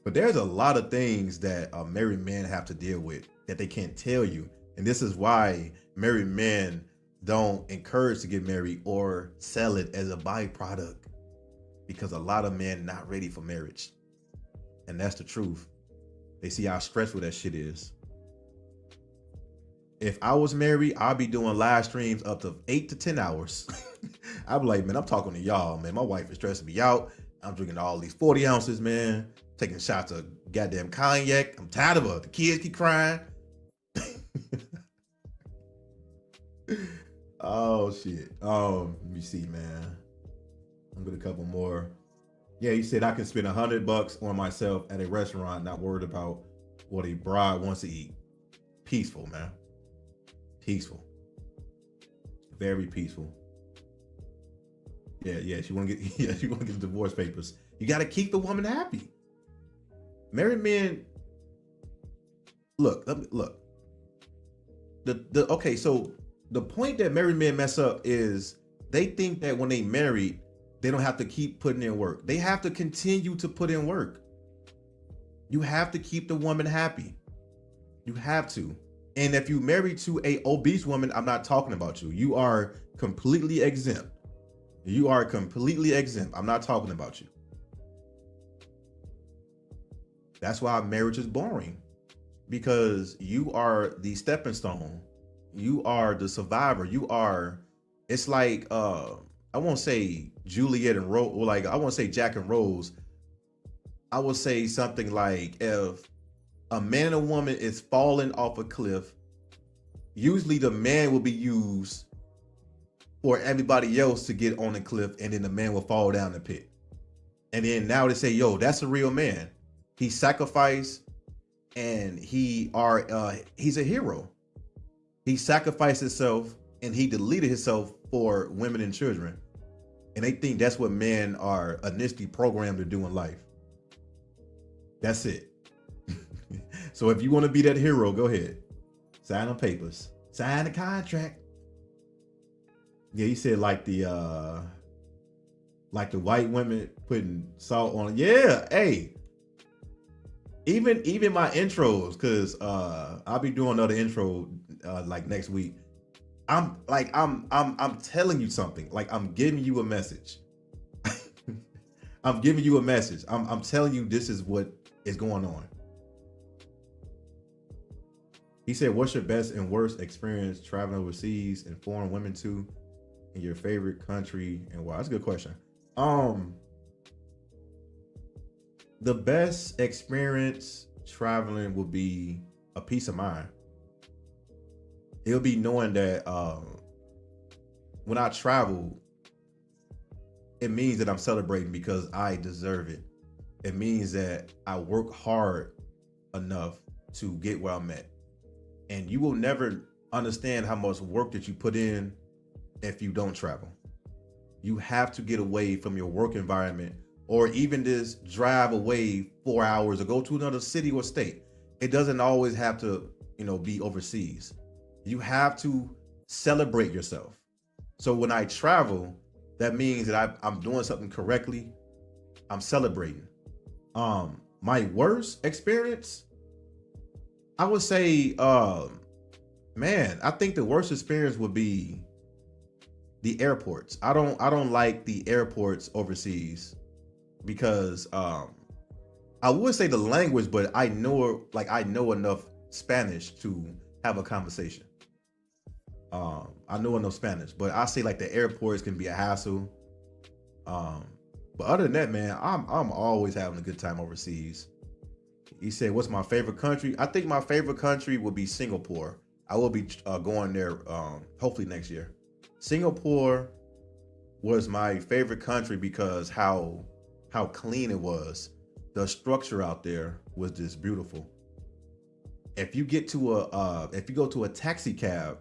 But there's a lot of things that married men have to deal with that they can't tell you. And this is why married men don't encourage to get married or sell it as a byproduct, because a lot of men not ready for marriage. And that's the truth. They see how stressful that shit is. If I was married, I'd be doing live streams up to 8 to 10 hours. I'd be like, man, I'm talking to y'all, man. My wife is stressing me out. I'm drinking all these 40 ounces, man. Taking shots of goddamn cognac. I'm tired of her. The kids keep crying. Oh, shit. Let me see, man. I'm gonna a couple more. Yeah, he said I can spend $100 on myself at a restaurant, not worried about what a bride wants to eat. Peaceful, man. Peaceful. Very peaceful. Yeah, she wanna get divorce papers. You gotta keep the woman happy. Married men, look. Okay, so the point that married men mess up is they think that when they married, they don't have to keep putting in work. They have to continue to put in work. You have to keep the woman happy. You have to. And if you married to a obese woman, I'm not talking about you. You are completely exempt. You are completely exempt. I'm not talking about you. That's why marriage is boring, because you are the stepping stone. You are the survivor. You are, it's like, I won't say Juliet and Rose, or like, I won't say Jack and Rose. I would say something like, if a man and a woman is falling off a cliff, usually the man will be used for everybody else to get on the cliff, and then the man will fall down the pit. And then now they say, yo, that's a real man. He sacrificed, and he's a hero. He sacrificed himself, and he deleted himself for women and children. And they think that's what men are initially programmed to do in life. That's it. So if you want to be that hero, go ahead. Sign on papers. Sign the contract. Yeah, he said like the white women putting salt on it. Yeah, hey. Even my intros, because I'll be doing another intro like next week. I'm telling you something. Like, I'm giving you a message. I'm giving you a message. I'm telling you this is what is going on. He said, what's your best and worst experience traveling overseas and foreign women to, in your favorite country, and why? That's a good question. The best experience traveling will be a peace of mind. It'll be knowing that when I travel, it means that I'm celebrating because I deserve it. It means that I work hard enough to get where I'm at. And you will never understand how much work that you put in if you don't travel. You have to get away from your work environment, or even just drive away 4 hours or go to another city or state. It doesn't always have to, be overseas. You have to celebrate yourself. So when I travel, that means that I'm doing something correctly. I'm celebrating. My worst experience, I would say, I think the worst experience would be the airports. I don't like the airports overseas because I would say the language, but I know enough Spanish to have a conversation. I know enough Spanish, but I say like the airports can be a hassle. But other than that, man, I'm always having a good time overseas. He said, what's my favorite country? I think my favorite country would be Singapore. I will be going there hopefully next year. Singapore was my favorite country because how clean it was. The structure out there was just beautiful. If you go to a taxi cab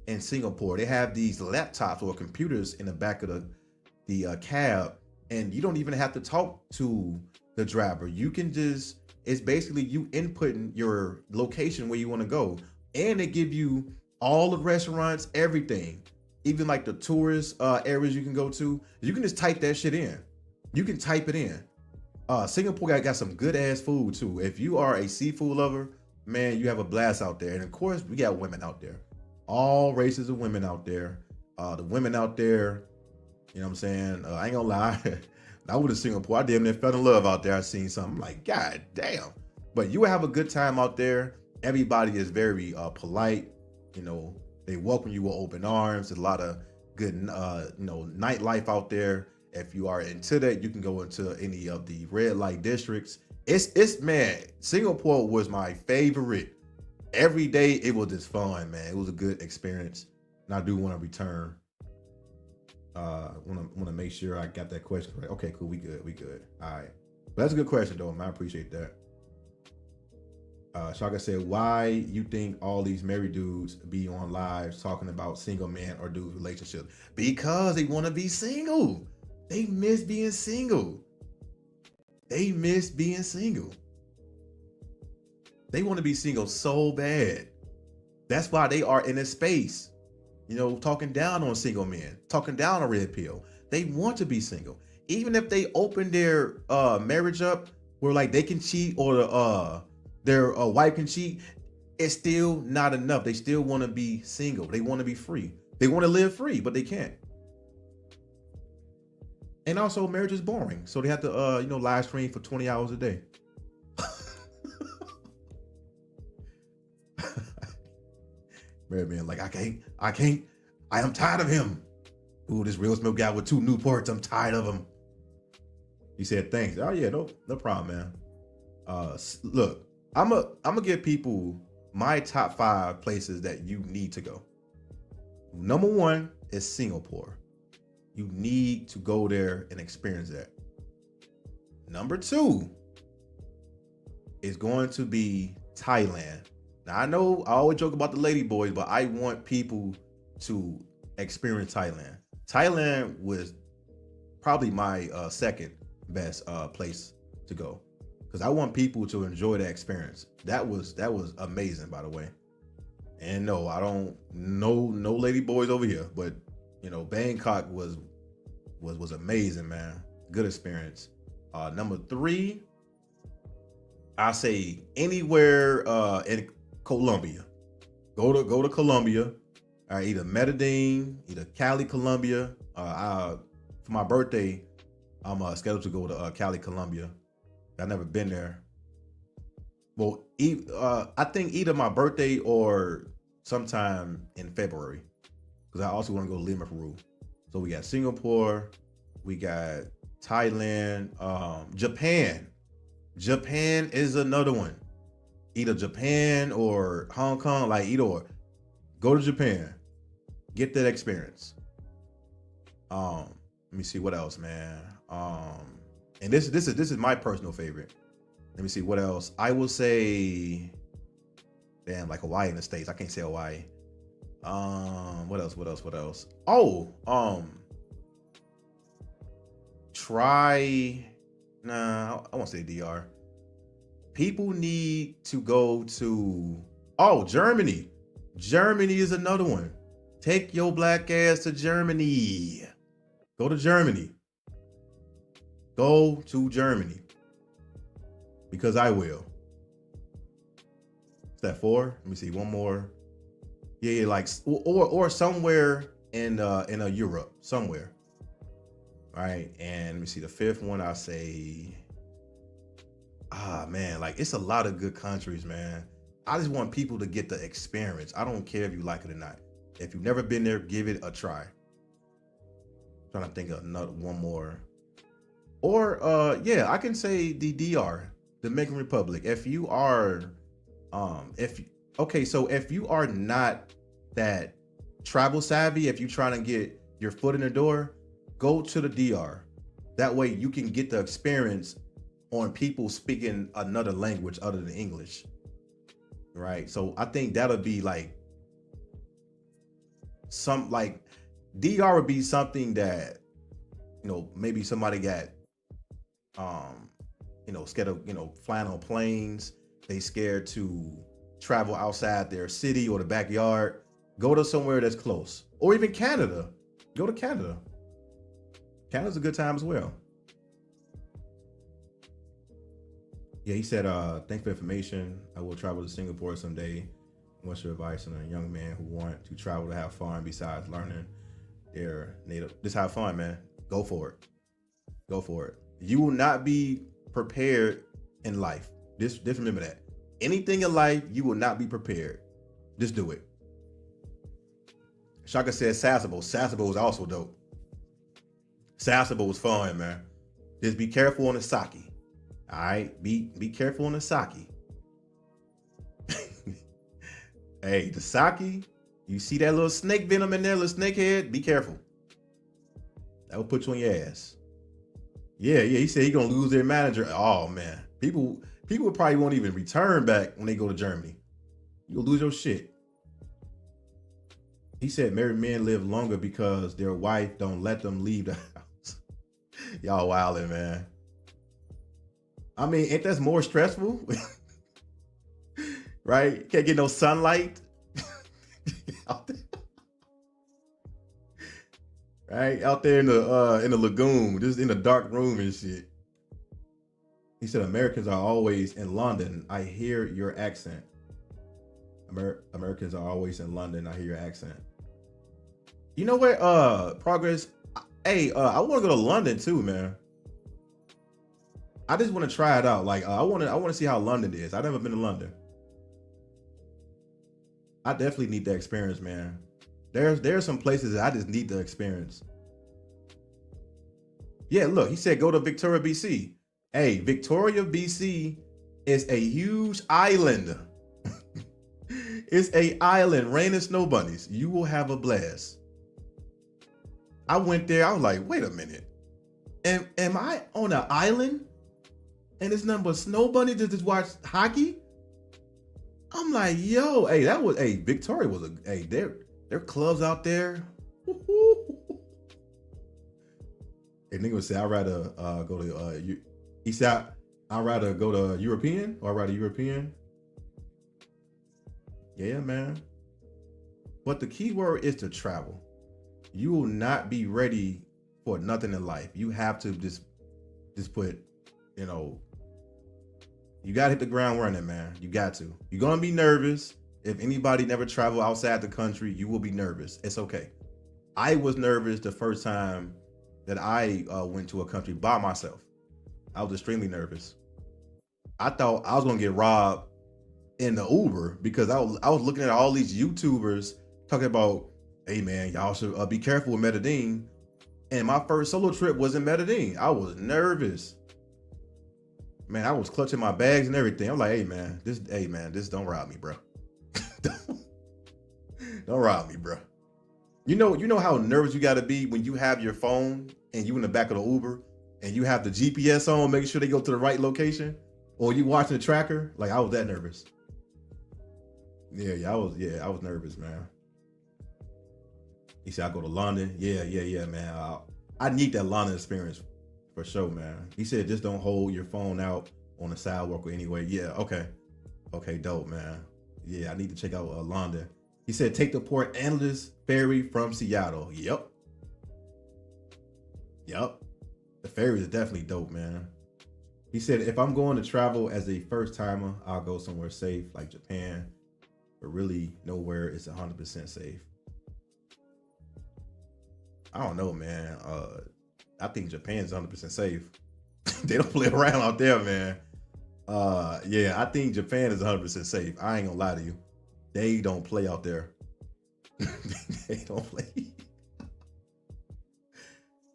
in Singapore, they have these laptops or computers in the back of the cab, and you don't even have to talk to the driver. You can just, it's basically you inputting your location where you want to go, and they give you all the restaurants, everything, even like the tourist areas you can go to. You can just type that shit in. You can type it in. Singapore got some good ass food too. If you are a seafood lover, man, you have a blast out there. And of course, we got women out there. All races of women out there. The women out there, you know what I'm saying? I ain't gonna lie. I went to Singapore. I damn near fell in love out there. I seen something I'm like, God damn. But you will have a good time out there. Everybody is very polite. They welcome you with open arms. There's a lot of good, nightlife out there. If you are into that, you can go into any of the red light districts. It's man, Singapore was my favorite. Every day it was just fun, man. It was a good experience, and I do want to return. Want to make sure I got that question right. Okay, cool. We good. All right, but that's a good question though, man. I appreciate that. Shaka said, why you think all these married dudes be on lives talking about single men or dudes relationships? Because they want to be single. They miss being single. They miss being single. They want to be single so bad. That's why they are in this space, talking down on single men, talking down on red pill. They want to be single. Even if they open their marriage up where like they can cheat or their wife can cheat, it's still not enough. They still want to be single. They want to be free. They want to live free, but they can't. And also marriage is boring. So they have to, live stream for 20 hours a day. Married man, like, I am tired of him. Ooh, this real smoke guy with 2 Newports, I'm tired of him. He said, thanks. Oh yeah, no problem, man. Look, I'm gonna give people my top 5 places that you need to go. Number 1 is Singapore. You need to go there and experience that. Number 2 is going to be Thailand. Now, I know I always joke about the lady boys, but I want people to experience Thailand. Thailand was probably my second best place to go, because I want people to enjoy that experience. That was amazing, by the way. And no, I don't know no lady boys over here, but you know, Bangkok was amazing, man. Good experience. Number 3, I say anywhere in Colombia. Go to Colombia. All right, either Medellin, either Cali, Colombia. For my birthday, I'm scheduled to go to Cali, Colombia. I've never been there. Well, I think either my birthday or sometime in February, because I also want to go to Lima, Peru. So we got Singapore, we got Thailand, Japan. Japan is another one. Either Japan or Hong Kong, like either or. Go to Japan, get that experience. Let me see what else, man. And this is my personal favorite. Let me see what else. I will say, damn, like Hawaii in the States. I can't say Hawaii. What else? Oh, I won't say DR. People need to go to, Germany. Germany is another one. Take your black ass to Germany. Go to Germany. Go to Germany. Because I will. Is that 4? Let me see, one more. Yeah, like, or somewhere in Europe, somewhere. All right, and let me see, the 5th one, I say, man, like, it's a lot of good countries, man. I just want people to get the experience. I don't care if you like it or not. If you've never been there, give it a try. I'm trying to think of one more. Or yeah, I can say the DR, Dominican Republic. If you are, if you are not that travel savvy, if you're trying to get your foot in the door, go to the DR. That way you can get the experience on people speaking another language other than English. Right. So I think that'll be like DR would be something that, you know, maybe somebody got, scared of, flying on planes. They scared to travel outside their city or the backyard. Go to somewhere that's close, or even Canada. Go to Canada. Canada's a good time as well. Yeah, he said, thanks for the information. I will travel to Singapore someday. What's your advice on a young man who want to travel to have fun besides learning their native? Just have fun, man. Go for it. Go for it. You will not be prepared in life. Just remember that. Anything in life, you will not be prepared. Just do it. Shaka said Sasebo. Sasebo was also dope. Sasebo was fun, man. Just be careful on the sake. All right, be careful on the sake. Hey, the sake, you see that little snake venom in there, little snake head? Be careful. That will put you on your ass. Yeah, he said he gonna lose their manager. Oh man, people probably won't even return back when they go to Germany. You'll lose your shit. He said married men live longer because their wife don't let them leave the house. Y'all wildin', man. I mean, ain't that more stressful? Right? Can't get no sunlight. Out there. Right? Out there in the lagoon, just in the dark room and shit. He said Americans are always in London. I hear your accent. Americans are always in London. I hear your accent. You know what? Progress. Hey, I want to go to London too, man. I just want to try it out. Like, I want to see how London is. I've never been to London. I definitely need that experience, man. There's some places that I just need the experience. Yeah, look, he said go to Victoria, BC. Hey, Victoria, BC is a huge island. It's a island, rain and snow bunnies. You will have a blast. I went there, I was like, wait a minute. Am I on an island? And it's nothing but snow bunnies to just watch hockey? I'm like, yo, hey, Victoria was their clubs out there. And nigga would say, I'd rather go to he said I'd rather go to European or I'd rather European. Yeah, man. But the key word is to travel. You will not be ready for nothing in life. You have to just put, you gotta hit the ground running, man. You got to. You're gonna be nervous. If anybody never traveled outside the country, you will be nervous. It's okay. I was nervous the first time that I went to a country by myself. I was extremely nervous. I thought I was gonna get robbed in the Uber because I was looking at all these YouTubers talking about, hey man, y'all should be careful with Medellin. And my first solo trip was in Medellin. I was nervous. Man, I was clutching my bags and everything. I'm like, hey man, this don't rob me, bro. Don't rob me, bro. You know how nervous you gotta be when you have your phone and you in the back of the Uber and you have the GPS on, making sure they go to the right location, or you watching the tracker. Like I was that nervous. I was nervous, man. He said I go to London. Yeah, man. I need that London experience for sure, man. He said just don't hold your phone out on the sidewalk or anyway. Yeah, okay, dope, man. Yeah, I need to check out London. He said take the Port Angeles ferry from Seattle. Yep. The ferry is definitely dope, man. He said if I'm going to travel as a first timer, I'll go somewhere safe like Japan, but really nowhere is 100% safe. I don't know, man. I think Japan's 100% safe. They don't play around out there, man. I think Japan is 100% safe. I ain't gonna lie to you. They don't play out there. They don't play.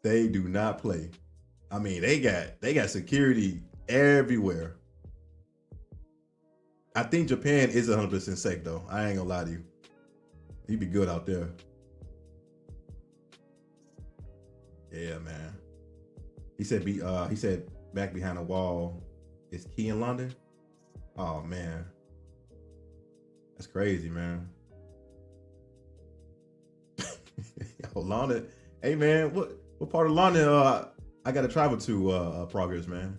They do not play. I mean, they got security everywhere. I think Japan is 100% safe though. I ain't gonna lie to you. You'd be good out there. Yeah, man. He said back behind the wall is key in London. Oh man. That's crazy, man. Yo, London. Hey man, what part of London I gotta travel to Progress, man?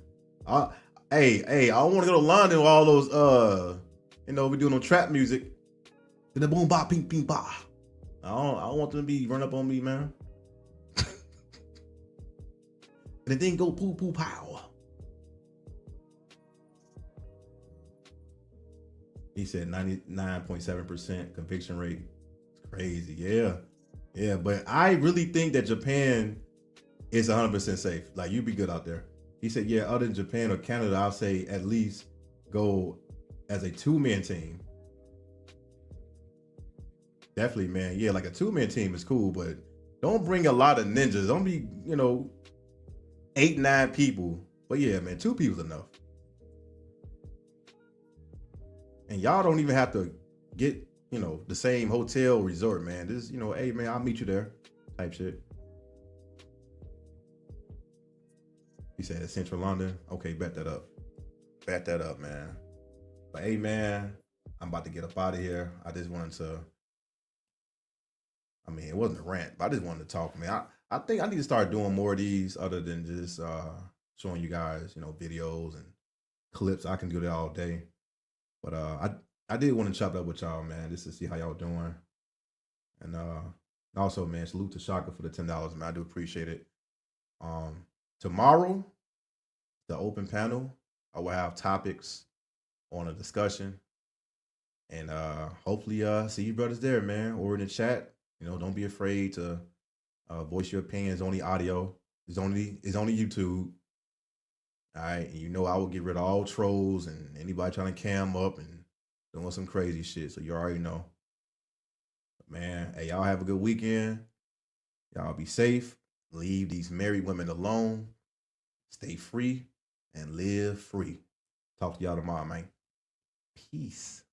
Hey, I don't wanna go to London with all those we doing no trap music. The boom ba ping ping ba. I don't want them to be run up on me, man. And it didn't go poo poo pow. He said 99.7% conviction rate. It's crazy. Yeah. But I really think that Japan is 100% safe. Like you'd be good out there. He said, yeah, other than Japan or Canada, I'll say at least go as a 2-man team. Definitely, man. Yeah, like a 2-man team is cool, but don't bring a lot of ninjas. Don't be, 8, 9 people. But yeah, man, 2 people's enough. And y'all don't even have to get, the same hotel resort, man. This, hey man, I'll meet you there type shit. He said Central London. Okay, bet that up, man. But hey man, I'm about to get up out of here. I just wanted to, it wasn't a rant, but I just wanted to talk, man. I think I need to start doing more of these other than just showing you guys, videos and clips. I can do that all day. But I did want to chop it up with y'all, man, just to see how y'all doing. And also, man, salute to Shaka for the $10, man. I do appreciate it. Tomorrow, the open panel, I will have topics on a discussion. And hopefully see you brothers there, man, or in the chat. Don't be afraid to voice your opinions. Only audio. It's only YouTube. All right. And I will get rid of all trolls and anybody trying to cam up and doing some crazy shit. So you already know. Man, hey, y'all have a good weekend. Y'all be safe. Leave these married women alone. Stay free and live free. Talk to y'all tomorrow, man. Peace.